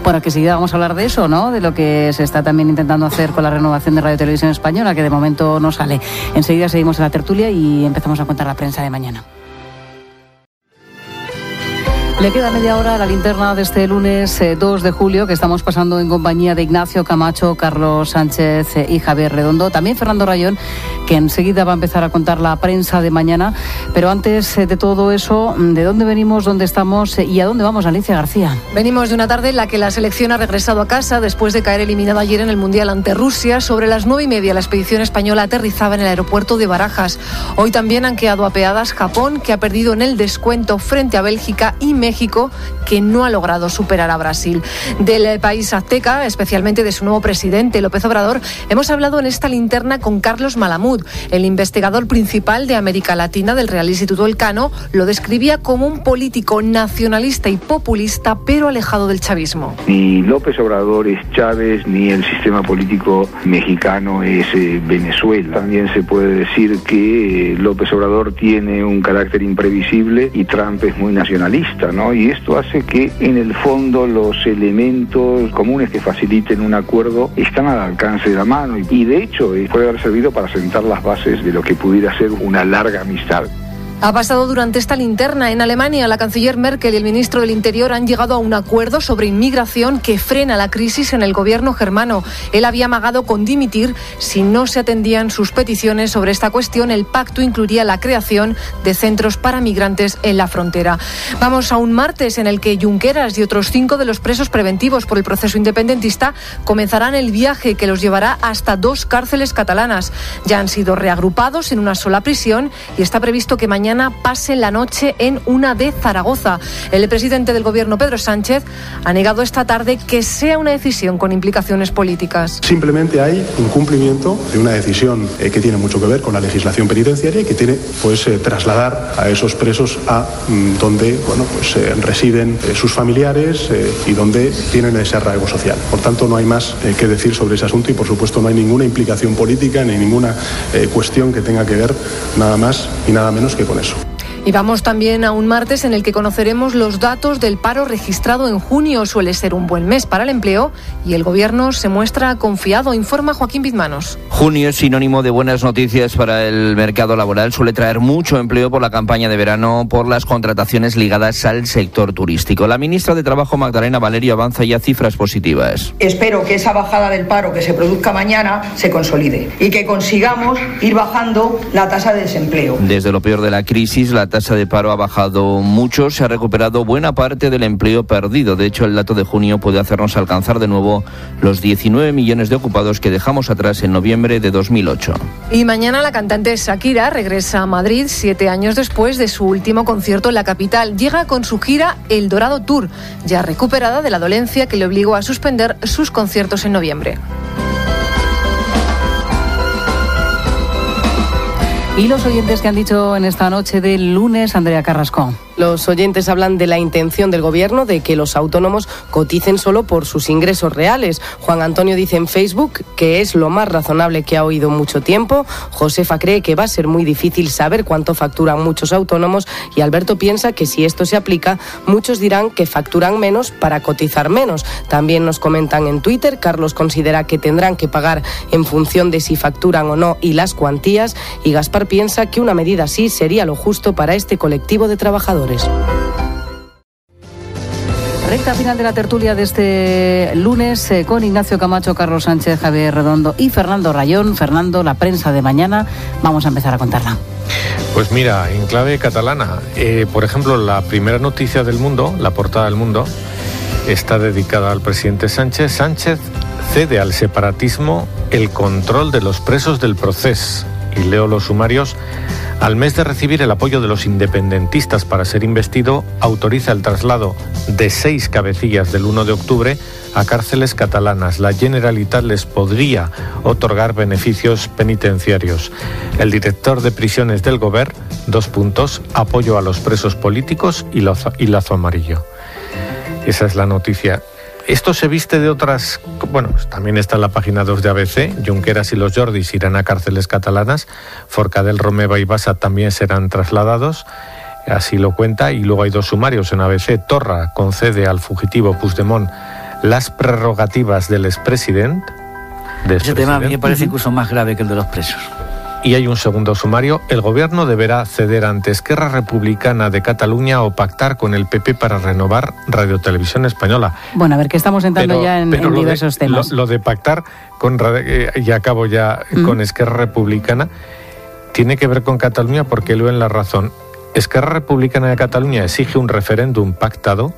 Bueno, que enseguida vamos a hablar de eso, ¿no? De lo que se está también intentando hacer con la renovación de Radio Televisión Española, que de momento no sale. Enseguida seguimos en la tertulia y empezamos a contar la prensa de mañana. Le queda media hora a la linterna de este lunes 2 de julio, que estamos pasando en compañía de Ignacio Camacho, Carlos Sánchez y Javier Redondo. También Fernando Rayón, que enseguida va a empezar a contar la prensa de mañana. Pero antes de todo eso, ¿de dónde venimos, dónde estamos y a dónde vamos, Alicia García? Venimos de una tarde en la que la selección ha regresado a casa después de caer eliminada ayer en el Mundial ante Rusia. Sobre las 9:30 la expedición española aterrizaba en el aeropuerto de Barajas. Hoy también han quedado apeadas Japón, que ha perdido en el descuento frente a Bélgica, y México, que no ha logrado superar a Brasil. Del país azteca, especialmente de su nuevo presidente, López Obrador, hemos hablado en esta linterna con Carlos Malamud, el investigador principal de América Latina del Real Instituto Elcano. Lo describía como un político nacionalista y populista, pero alejado del chavismo. Ni López Obrador es Chávez, ni el sistema político mexicano es Venezuela. También se puede decir que López Obrador tiene un carácter imprevisible y Trump es muy nacionalista, ¿no? Y esto hace que en el fondo los elementos comunes que faciliten un acuerdo están al alcance de la mano y de hecho puede haber servido para sentar las bases de lo que pudiera ser una larga amistad. Ha pasado durante esta linterna. En Alemania, la canciller Merkel y el ministro del Interior han llegado a un acuerdo sobre inmigración que frena la crisis en el gobierno germano. Él había amagado con dimitir si no se atendían sus peticiones sobre esta cuestión. El pacto incluiría la creación de centros para migrantes en la frontera. Vamos a un martes en el que Junqueras y otros 5 de los presos preventivos por el proceso independentista comenzarán el viaje que los llevará hasta 2 cárceles catalanas. Ya han sido reagrupados en una sola prisión y está previsto que mañana pase la noche en una de Zaragoza. El presidente del gobierno, Pedro Sánchez, ha negado esta tarde que sea una decisión con implicaciones políticas. Simplemente hay un cumplimiento de una decisión que tiene mucho que ver con la legislación penitenciaria y que tiene trasladar a esos presos a donde residen sus familiares y donde tienen ese arraigo social. Por tanto, no hay más que decir sobre ese asunto y, por supuesto, no hay ninguna implicación política ni ninguna cuestión que tenga que ver nada más y nada menos que con eso. Y vamos también a un martes en el que conoceremos los datos del paro registrado en junio. Suele ser un buen mes para el empleo y el gobierno se muestra confiado, informa Joaquín Bizmanos. Junio es sinónimo de buenas noticias para el mercado laboral. Suele traer mucho empleo por la campaña de verano, por las contrataciones ligadas al sector turístico. La ministra de Trabajo, Magdalena Valerio, avanza ya cifras positivas. Espero que esa bajada del paro que se produzca mañana se consolide y que consigamos ir bajando la tasa de desempleo. Desde lo peor de la crisis, la tasa de paro ha bajado mucho, se ha recuperado buena parte del empleo perdido. De hecho, el dato de junio puede hacernos alcanzar de nuevo los 19 millones de ocupados que dejamos atrás en noviembre de 2008. Y mañana la cantante Shakira regresa a Madrid 7 años después de su último concierto en la capital. Llega con su gira El Dorado Tour, ya recuperada de la dolencia que le obligó a suspender sus conciertos en noviembre. Y los oyentes que han dicho en esta noche del lunes, Andrea Carrasco. Los oyentes hablan de la intención del gobierno de que los autónomos coticen solo por sus ingresos reales. Juan Antonio dice en Facebook que es lo más razonable que ha oído mucho tiempo. Josefa cree que va a ser muy difícil saber cuánto facturan muchos autónomos y Alberto piensa que si esto se aplica, muchos dirán que facturan menos para cotizar menos. También nos comentan en Twitter, Carlos considera que tendrán que pagar en función de si facturan o no y las cuantías, y Gaspar piensa que una medida así sería lo justo para este colectivo de trabajadores. Recta final de la tertulia de este lunes con Ignacio Camacho, Carlos Sánchez, Javier Redondo y Fernando Rayón. Fernando, la prensa de mañana, vamos a empezar a contarla. Pues mira, en clave catalana, por ejemplo, la primera noticia del Mundo, la portada del Mundo, está dedicada al presidente Sánchez. Sánchez cede al separatismo el control de los presos del Procés. Y leo los sumarios. Al mes de recibir el apoyo de los independentistas para ser investido, autoriza el traslado de 6 cabecillas del 1 de octubre a cárceles catalanas. La Generalitat les podría otorgar beneficios penitenciarios. El director de prisiones del Govern, apoyo a los presos políticos y lazo amarillo. Esa es la noticia. Esto se viste de otras... Bueno, también está en la página 2 de ABC. Junqueras y los Jordis irán a cárceles catalanas. Forcadell, Romeva y Bassa también serán trasladados. Así lo cuenta. Y luego hay 2 sumarios en ABC. Torra concede al fugitivo Puigdemont las prerrogativas del expresidente. Ese tema a mí me parece incluso más grave que el de los presos. Y hay un segundo sumario. El gobierno deberá ceder ante Esquerra Republicana de Cataluña o pactar con el PP para renovar Radio Televisión Española. Bueno, a ver, que estamos entrando ya en diversos temas. Lo de pactar con, y acabo ya con Esquerra Republicana, tiene que ver con Cataluña porque leo en La Razón. Esquerra Republicana de Cataluña exige un referéndum pactado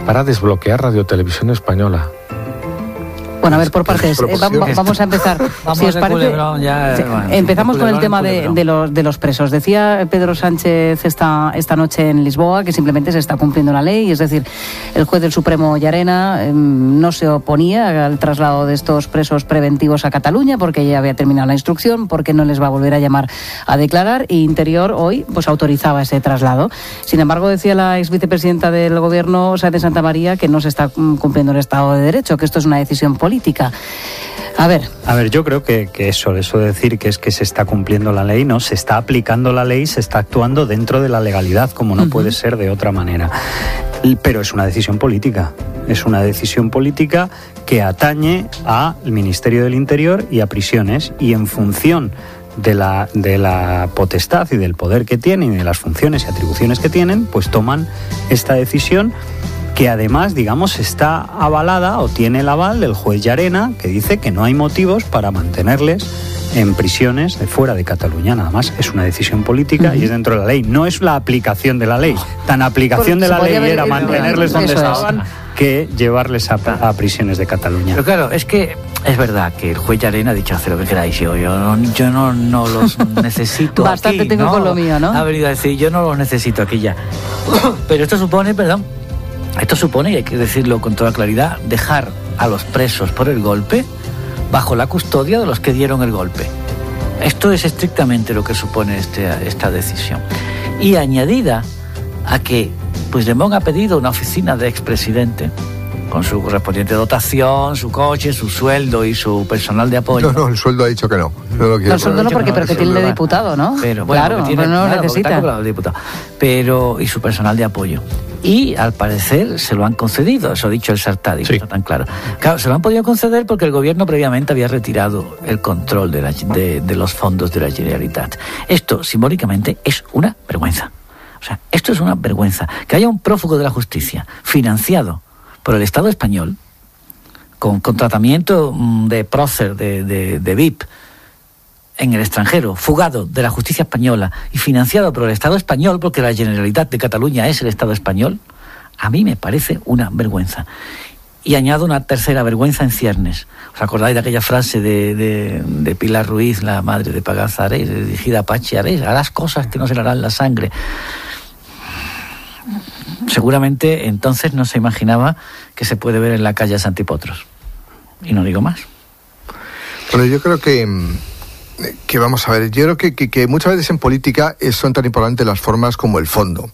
para desbloquear Radio Televisión Española. Bueno, a ver, por partes. Vamos a empezar. Si os parece, empezamos con el tema de los presos. Decía Pedro Sánchez esta noche en Lisboa que simplemente se está cumpliendo la ley, es decir, el juez del Supremo Llarena no se oponía al traslado de estos presos preventivos a Cataluña porque ya había terminado la instrucción, porque no les va a volver a llamar a declarar, y Interior hoy pues autorizaba ese traslado. Sin embargo, decía la ex vicepresidenta del Gobierno, Sáenz de Santamaría, que no se está cumpliendo el Estado de Derecho, que esto es una decisión política. A ver, yo creo que eso de decir que es que se está cumpliendo la ley, no, se está aplicando la ley, se está actuando dentro de la legalidad, como no puede ser de otra manera. Pero es una decisión política. Es una decisión política que atañe al Ministerio del Interior y a prisiones, y en función de la potestad y del poder que tienen y de las funciones y atribuciones que tienen, pues toman esta decisión, que además, digamos, está avalada o tiene el aval del juez Llarena, que dice que no hay motivos para mantenerles en prisiones de fuera de Cataluña. Nada más, es una decisión política y es dentro de la ley. No es la aplicación de la ley. Tan aplicación de la ley era mantenerles donde estaban que llevarles a prisiones de Cataluña. Pero claro, es que es verdad que el juez Llarena ha dicho: hacer lo que queráis, yo no los necesito. Bastante aquí, tengo ¿no? con lo mío, ¿no? Ha venido a decir: yo no los necesito aquí ya. Pero esto supone, y hay que decirlo con toda claridad, dejar a los presos por el golpe bajo la custodia de los que dieron el golpe. Esto es estrictamente lo que supone esta decisión. Y añadida a que Puigdemont ha pedido una oficina de expresidente con su correspondiente dotación, su coche, su sueldo y su personal de apoyo. No, el sueldo ha dicho que no. No lo quiere. El sueldo no, pero que tiene el de diputado, ¿no? Pero, bueno, claro, pero no lo necesita. El diputado. Pero, y su personal de apoyo. Y al parecer se lo han concedido, eso ha dicho el Sartadi, sí. Está tan claro. Claro, se lo han podido conceder porque el gobierno previamente había retirado el control de los fondos de la Generalitat. Esto, simbólicamente, es una vergüenza. O sea, esto es una vergüenza. Que haya un prófugo de la justicia financiado por el Estado español, con tratamiento de prócer, de VIP, en el extranjero, fugado de la justicia española y financiado por el Estado español, porque la Generalitat de Cataluña es el Estado español, a mí me parece una vergüenza. Y añado una tercera vergüenza en ciernes. ¿Os acordáis de aquella frase de Pilar Ruiz, la madre de Pagaz Arés, dirigida a Pachi Arés? Harás cosas que no se le harán la sangre. Seguramente entonces no se imaginaba que se puede ver en la calle Santipotros. Y no digo más. Bueno, yo creo que vamos a ver, yo creo que muchas veces en política son tan importantes las formas como el fondo.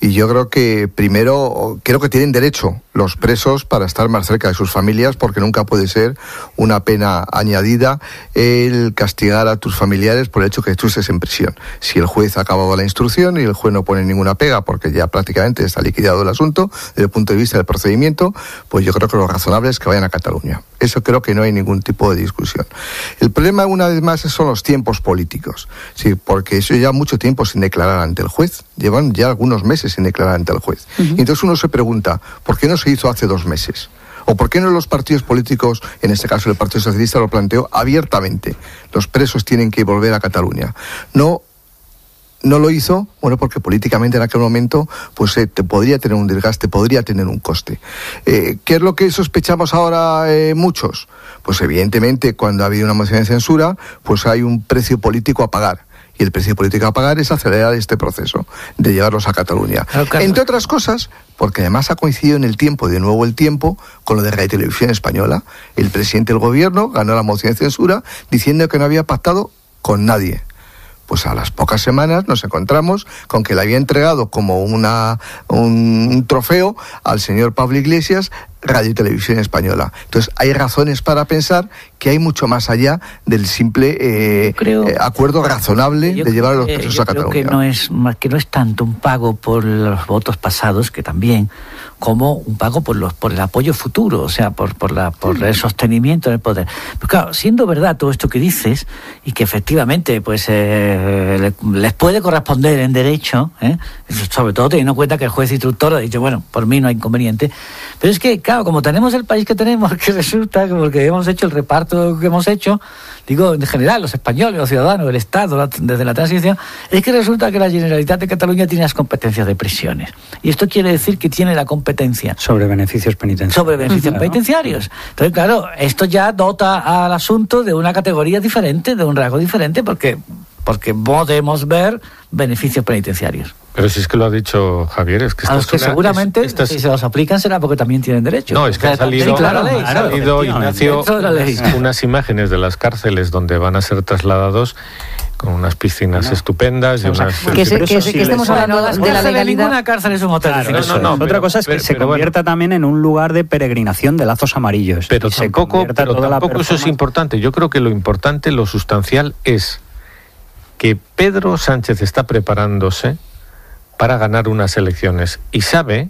Y yo creo que primero, creo que tienen derecho los presos para estar más cerca de sus familias, porque nunca puede ser una pena añadida el castigar a tus familiares por el hecho que tú estés en prisión. Si el juez ha acabado la instrucción y el juez no pone ninguna pega porque ya prácticamente está liquidado el asunto desde el punto de vista del procedimiento, pues yo creo que lo razonable es que vayan a Cataluña. Eso creo que no hay ningún tipo de discusión. El problema, una vez más, son los tiempos políticos. Sí, porque eso ya mucho tiempo sin declarar ante el juez. Llevan ya algunos meses sin declarar ante el juez. Y entonces uno se pregunta, ¿por qué no se hizo hace 2 meses? ¿O por qué no los partidos políticos, en este caso el Partido Socialista, lo planteó abiertamente? Los presos tienen que volver a Cataluña. No No lo hizo, bueno, porque políticamente en aquel momento pues te podría tener un desgaste, podría tener un coste. ¿Qué es lo que sospechamos ahora muchos? Pues evidentemente cuando ha habido una moción de censura, pues hay un precio político a pagar. Y el precio político a pagar es acelerar este proceso de llevarlos a Cataluña. Claro. Entre otras cosas, porque además ha coincidido en el tiempo, de nuevo el tiempo, con lo de Radio Televisión Española. El presidente del gobierno ganó la moción de censura diciendo que no había pactado con nadie. Pues a las pocas semanas nos encontramos con que le había entregado como un trofeo al señor Pablo Iglesias Radio y Televisión Española. Entonces hay razones para pensar que hay mucho más allá del simple acuerdo razonable de llevar a los presos a Cataluña. Creo que no es tanto un pago por los votos pasados, que también, como un pago por el apoyo futuro, o sea, por el sostenimiento del poder. Pero claro, siendo verdad todo esto que dices, y que efectivamente pues les puede corresponder en derecho, sobre todo teniendo en cuenta que el juez instructor ha dicho, bueno, por mí no hay inconveniente, pero es que, claro, como tenemos el país que tenemos, que resulta que porque hemos hecho el reparto que hemos hecho, digo, en general, los españoles, los ciudadanos, el Estado, desde la transición, es que resulta que la Generalitat de Cataluña tiene las competencias de prisiones. Y esto quiere decir que tiene la competencia sobre beneficios penitenciarios. Sobre beneficios penitenciarios. Entonces, claro, esto ya dota al asunto de una categoría diferente, de un rasgo diferente, porque podemos ver beneficios penitenciarios. Pero si es que lo ha dicho Javier, es que a los que seguramente si se los aplican será porque también tienen derecho. No, es que han salido Ignacio, unas imágenes de las cárceles donde van a ser trasladados con unas piscinas estupendas y unas... Que estemos hablando de la legalidad. Ninguna cárcel es un hotel. Claro, otra cosa es que se convierta también en un lugar de peregrinación de lazos amarillos. Pero tampoco eso es importante. Yo creo que lo importante, lo sustancial es que Pedro Sánchez está preparándose para ganar unas elecciones y sabe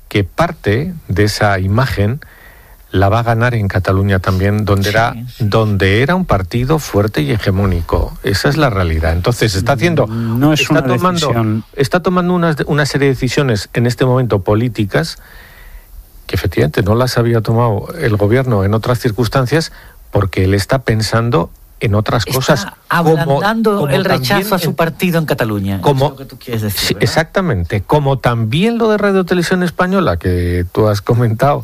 que parte de esa imagen la va a ganar en Cataluña también, donde era un partido fuerte y hegemónico. Esa es la realidad. Entonces está tomando una serie de decisiones en este momento políticas que efectivamente no las había tomado el gobierno en otras circunstancias, porque él está pensando en otras cosas. Ablandando el rechazo a su partido en Cataluña. Como, es lo que tú quieres decir, sí, exactamente. Como también lo de Radio Televisión Española, que tú has comentado,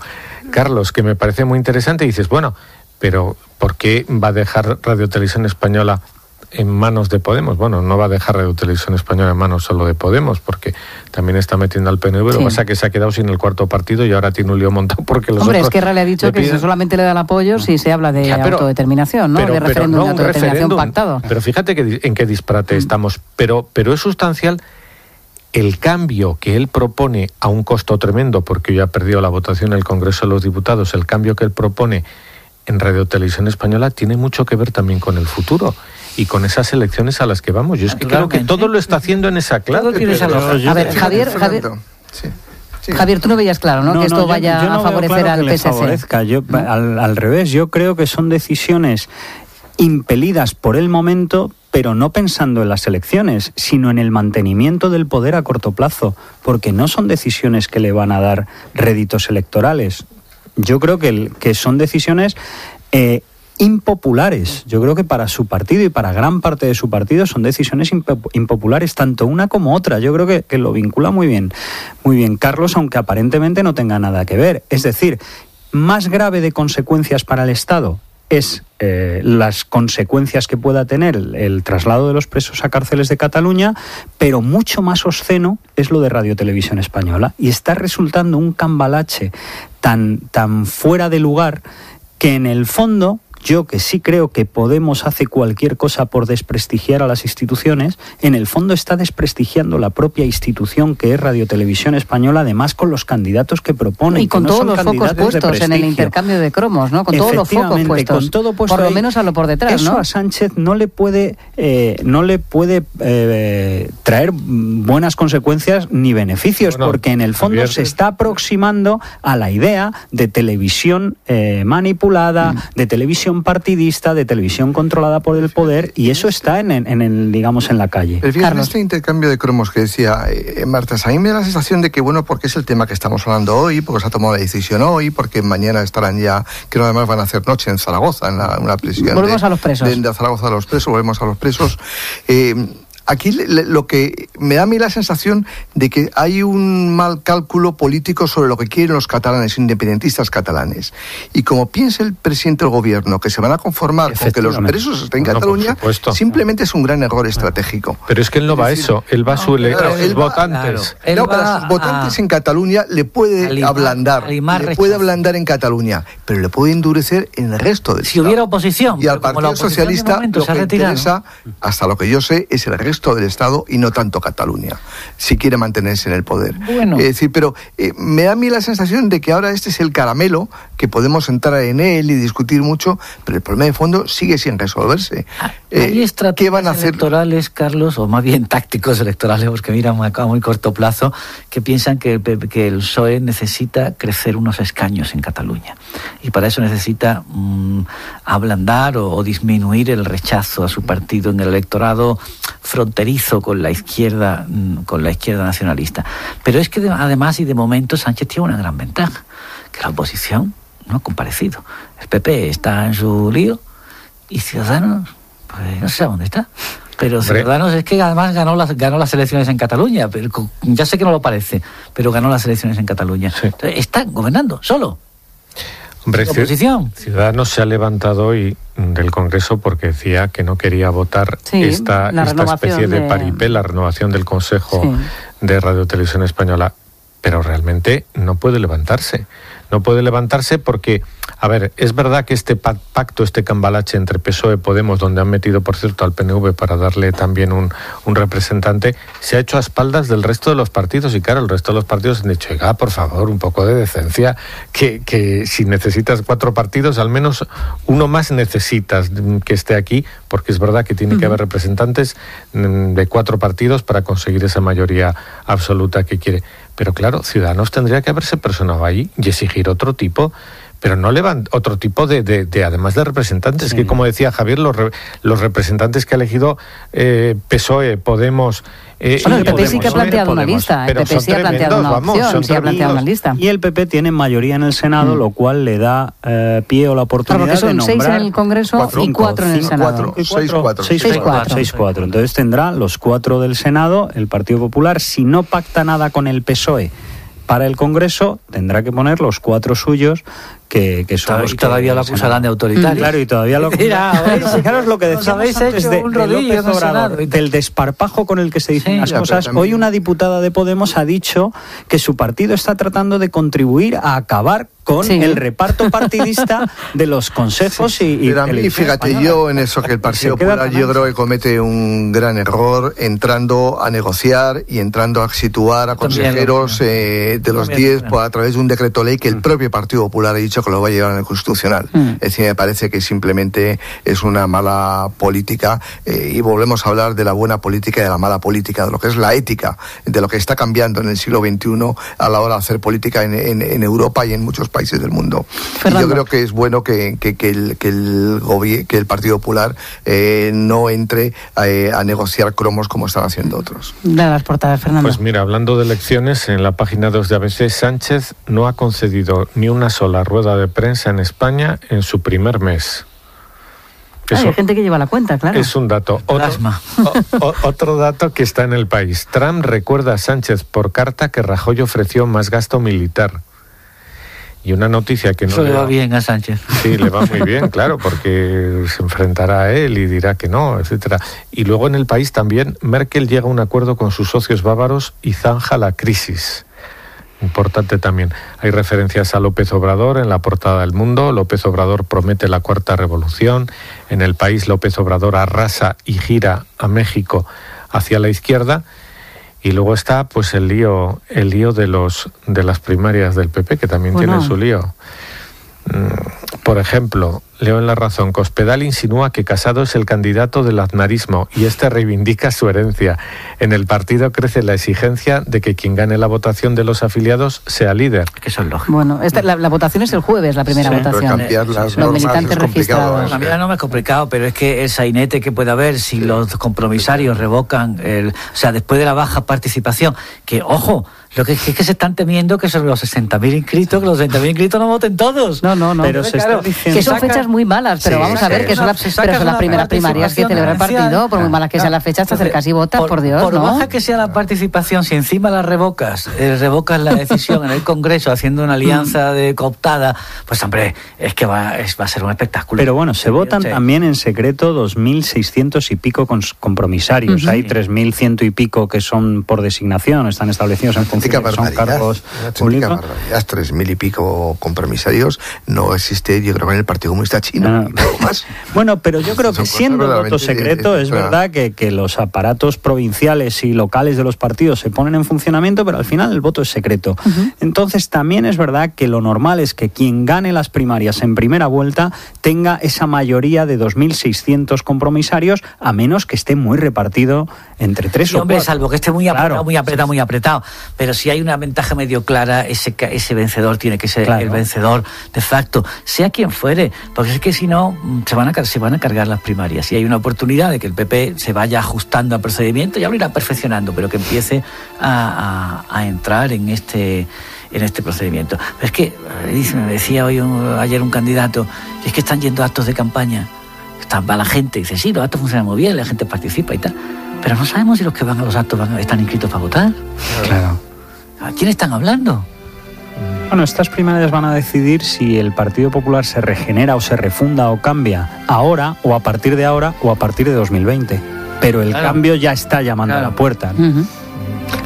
Carlos, que me parece muy interesante. Y dices, bueno, pero ¿por qué va a dejar Radio Televisión Española en manos de Podemos? Bueno, no va a dejar Radio Televisión Española en manos solo de Podemos, porque también está metiendo al PNV. Lo que pasa es que se ha quedado sin el cuarto partido y ahora tiene un lío montado porque los otros... Esquerra le ha dicho que solamente le da el apoyo si se habla de autodeterminación, ¿no? De referéndum de autodeterminación pactado. Pero fíjate en qué disparate estamos. Pero es sustancial el cambio que él propone a un costo tremendo, porque ya ha perdido la votación en el Congreso de los Diputados. El cambio que él propone en Radio Televisión Española tiene mucho que ver también con el futuro y con esas elecciones a las que vamos. Yo es que creo que todo lo está haciendo en esa clave. A ver, Javier, tú no veías claro, ¿no? Que esto vaya a favorecer al PSC. Yo, al revés, yo creo que son decisiones impelidas por el momento, pero no pensando en las elecciones, sino en el mantenimiento del poder a corto plazo, porque no son decisiones que le van a dar réditos electorales. Yo creo que son decisiones impopulares. Yo creo que para su partido y para gran parte de su partido son decisiones impopulares, tanto una como otra. Yo creo que lo vincula muy bien Carlos, aunque aparentemente no tenga nada que ver. Es decir, más grave de consecuencias para el Estado es las consecuencias que pueda tener el traslado de los presos a cárceles de Cataluña, pero mucho más obsceno es lo de Radio Televisión Española, y está resultando un cambalache tan fuera de lugar que en el fondo yo, que sí creo que Podemos hace cualquier cosa por desprestigiar a las instituciones, en el fondo está desprestigiando la propia institución que es Radio Televisión Española, además con los candidatos que propone. Y con todos los focos puestos en el intercambio de cromos, ¿no? Con todos los focos puestos, con todo puesto por lo menos a lo por detrás, eso, ¿no? A Sánchez no le puede traer buenas consecuencias ni beneficios, porque en el fondo Javier se está aproximando a la idea de televisión manipulada, de televisión partidista, de televisión controlada por el poder, y eso está digamos, en la calle. Pero fíjate, este intercambio de cromos que decía Marta, a mí me da la sensación de que, bueno, porque es el tema que estamos hablando hoy, porque se ha tomado la decisión hoy, porque mañana estarán ya, que además van a hacer noche en Zaragoza, en una prisión. Volvemos a los presos. De Zaragoza a los presos, volvemos a los presos. Aquí lo que me da a mí la sensación de que hay un mal cálculo político sobre lo que quieren los catalanes, independentistas catalanes. Y como piensa el presidente del gobierno que se van a conformar con que los presos estén en Cataluña, simplemente es un gran error estratégico. Pero es que él no va a eso, él va a sus votantes. Para sus votantes en Cataluña le puede ablandar en Cataluña, pero le puede endurecer en el resto del Estado. Si hubiera oposición. Y al Partido Socialista lo que interesa, hasta lo que yo sé, es el resto del Estado y no tanto Cataluña, si quiere mantenerse en el poder. Bueno. Es decir, pero me da a mí la sensación de que ahora este es el caramelo, que podemos entrar en él y discutir mucho, pero el problema de fondo sigue sin resolverse. Hay estrategias ¿qué van a hacer? Electorales, Carlos, o más bien tácticos electorales, porque miran a muy corto plazo, que piensan que el PSOE necesita crecer unos escaños en Cataluña. Y para eso necesita ablandar o disminuir el rechazo a su partido en el electorado fronterizo con la izquierda nacionalista. Pero es que además y de momento Sánchez tiene una gran ventaja, que la oposición no ha comparecido. El PP está en su lío y Ciudadanos, pues no sé a dónde está. Pero Ciudadanos es que además ganó las elecciones en Cataluña. Pero, ya sé que no lo parece, pero ganó las elecciones en Cataluña. Sí. Entonces, están gobernando solo. Hombre, Ciudadanos se ha levantado hoy del Congreso porque decía que no quería votar esta especie de paripé, la renovación del Consejo de Radio Televisión Española. Pero realmente no puede levantarse. No puede levantarse porque, a ver, es verdad que este pacto, este cambalache entre PSOE y Podemos, donde han metido, por cierto, al PNV para darle también un representante, se ha hecho a espaldas del resto de los partidos. Y claro, el resto de los partidos han dicho, oiga, por favor, un poco de decencia, que si necesitas 4 partidos, al menos uno más necesitas que esté aquí, porque es verdad que tiene que haber representantes de 4 partidos para conseguir esa mayoría absoluta que quiere. Pero claro, Ciudadanos tendría que haberse personado ahí y exigir otro tipo, pero no otro tipo de además de representantes, que como decía Javier, los representantes que ha elegido PSOE, Podemos... bueno, el PP sí que ha planteado una lista, el PP sí ha planteado una opción, sí ha planteado una lista. Y el PP tiene mayoría en el Senado, lo cual le da pie o la oportunidad de nombrar... Porque son 6 en el Congreso y 4 en el Senado. 6-4. Entonces tendrá los 4 del Senado, el Partido Popular, si no pacta nada con el PSOE para el Congreso, tendrá que poner los 4 suyos, que son los que todavía lo acusarán de autoritario. Claro, y todavía lo fijaros lo que decíamos antes del desparpajo con el que se dicen las cosas. Hoy una diputada de Podemos ha dicho que su partido está tratando de contribuir a acabar con el reparto partidista de los consejos y pero a mí, fíjate, yo en eso que el Partido Popular yo creo que comete un gran error entrando a negociar y entrando a situar a consejeros de los 10 a través de un decreto ley que el propio Partido Popular ha dicho que lo va a llevar en el Constitucional. Es decir, me parece que simplemente es una mala política y volvemos a hablar de la buena política y de la mala política, de lo que es la ética, de lo que está cambiando en el siglo XXI a la hora de hacer política en Europa y en muchos países del mundo. Fernando. Y yo creo que es bueno que el Partido Popular no entre a negociar cromos como están haciendo otros. De las portadas, Fernando. Pues mira, hablando de elecciones, en la página 2 de ABC, Sánchez no ha concedido ni una sola rueda de prensa en España en su primer mes. Hay gente que lleva la cuenta, claro. Es un dato. Otro dato que está en El País. Trump recuerda a Sánchez por carta que Rajoy ofreció más gasto militar. Y una noticia que no... Eso le va bien a Sánchez. Sí, le va muy bien, claro, porque se enfrentará a él y dirá que no, etcétera. Y luego en El País también, Merkel llega a un acuerdo con sus socios bávaros y zanja la crisis. Importante también. Hay referencias a López Obrador en la portada del Mundo. López Obrador promete la cuarta revolución. En El País, López Obrador arrasa y gira a México hacia la izquierda. Y luego está pues el lío de las primarias del PP, que también tiene su lío. Por ejemplo, leo en La Razón, Cospedal insinúa que Casado es el candidato del aznarismo y este reivindica su herencia. En el partido crece la exigencia de que quien gane la votación de los afiliados sea líder. Que eso es lógico. Bueno, la votación es el jueves, la primera votación. Los militantes registrados. A mí no me es complicado, pero es que el sainete que puede haber si los compromisarios revocan, o sea, después de la baja participación, que, ojo, Lo que es que se están temiendo que sobre los 60.000 inscritos, que los 60.000 inscritos no voten todos. No. Pero se está diciendo... Que son fechas muy malas, pero vamos a ver, que son las primeras primarias que celebra el partido, por muy malas que sean las fechas, te acercas y votas, por Dios, por ¿no? baja que sea la participación, si encima la revocas la decisión en el Congreso haciendo una alianza de cooptada, pues hombre, es que va a ser un espectáculo. Pero bueno, se votan también en secreto 2.600 y pico compromisarios. Hay 3.100 y pico que son por designación, están establecidos en función de son cargos públicos. 3.000 y pico compromisarios no existe, yo creo, en el Partido Comunista Chino. Más. Bueno, pero yo creo que siendo voto secreto, es verdad que los aparatos provinciales y locales de los partidos se ponen en funcionamiento, pero al final el voto es secreto. Entonces también es verdad que lo normal es que quien gane las primarias en primera vuelta tenga esa mayoría de 2.600 compromisarios, a menos que esté muy repartido entre 3 o 4. Salvo que esté muy apretado. Pero si hay una ventaja medio clara, ese vencedor tiene que ser el vencedor de facto, sea quien fuere, porque es que si no se van a cargar las primarias. Y hay una oportunidad de que el PP se vaya ajustando al procedimiento, ya lo irá perfeccionando, pero que empiece a entrar en este procedimiento. Pero es que me decía ayer un candidato, es que están yendo a actos de campaña, va la gente, dice, sí, los actos funcionan muy bien, la gente participa y tal, pero no sabemos si los que van a los actos están inscritos para votar. Claro. ¿A quién están hablando? Bueno, estas primarias van a decidir si el Partido Popular se regenera o se refunda o cambia ahora, o a partir de ahora, o a partir de 2020. Pero el cambio ya está llamando a la puerta, ¿no?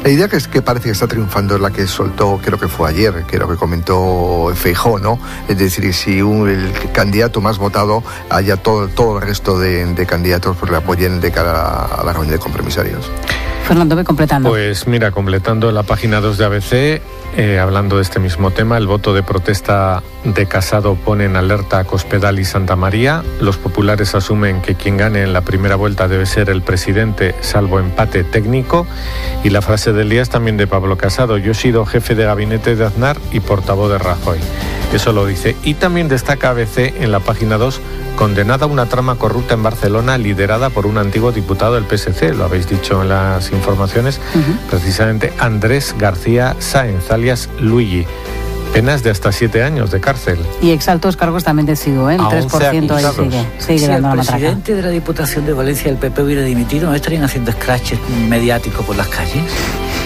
La idea que parece que está triunfando es la que soltó, creo que fue ayer, creo que comentó Feijóo, ¿no? Es decir, si el candidato más votado haya todo el resto de candidatos pues le apoyen de cara a la reunión de compromisarios. Fernando, ve completando. Pues mira, completando en la página 2 de ABC, hablando de este mismo tema, el voto de protesta de Casado pone en alerta a Cospedal y Santa María. Los populares asumen que quien gane en la primera vuelta debe ser el presidente, salvo empate técnico. Y la frase del día es también de Pablo Casado: yo he sido jefe de gabinete de Aznar y portavoz de Rajoy. Eso lo dice. Y también destaca ABC en la página 2, condenada una trama corrupta en Barcelona liderada por un antiguo diputado del PSC, lo habéis dicho en las informaciones, precisamente Andrés García Sáenz, alias Luigi. Penas de hasta 7 años de cárcel. Y exaltos cargos también de sigo, ¿eh? El 3% ahí sigue si dando la matraca. Si el presidente de la Diputación de Valencia del PP hubiera dimitido, ¿no estarían haciendo scratches mediáticos por las calles?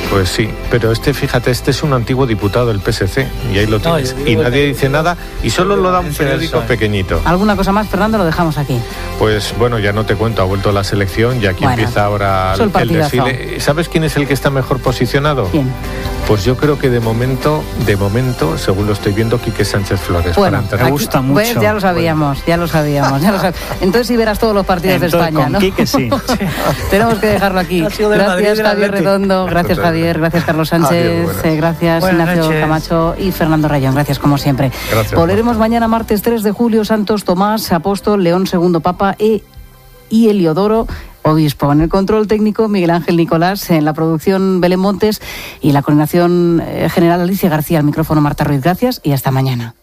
Pues sí, pero fíjate, este es un antiguo diputado del PSC y ahí lo tienes. Y nadie dice nada y solo lo da un periódico pequeñito. ¿Alguna cosa más, Fernando? Lo dejamos aquí. Pues bueno, ya no te cuento, ha vuelto la selección y aquí empieza ahora el desfile. ¿Sabes quién es el que está mejor posicionado? ¿Quién? Pues yo creo que de momento, según lo estoy viendo, Quique Sánchez Flores. Bueno, me gusta mucho. Pues ya lo sabíamos. Entonces sí verás todos los partidos de España, con ¿no? Quique sí. Tenemos que dejarlo aquí. Gracias, Javier Redondo. Gracias, Javier. Gracias, Carlos Sánchez. Gracias, Ignacio Camacho y Fernando Rayón. Gracias, como siempre. Gracias. Volveremos mañana, martes 3 de julio. Santos Tomás, Apóstol, León II Papa y Heliodoro Obispo. En el control técnico, Miguel Ángel Nicolás. En la producción, Belén Montes. Y la coordinación general, Alicia García. Al micrófono, Marta Ruiz. Gracias y hasta mañana.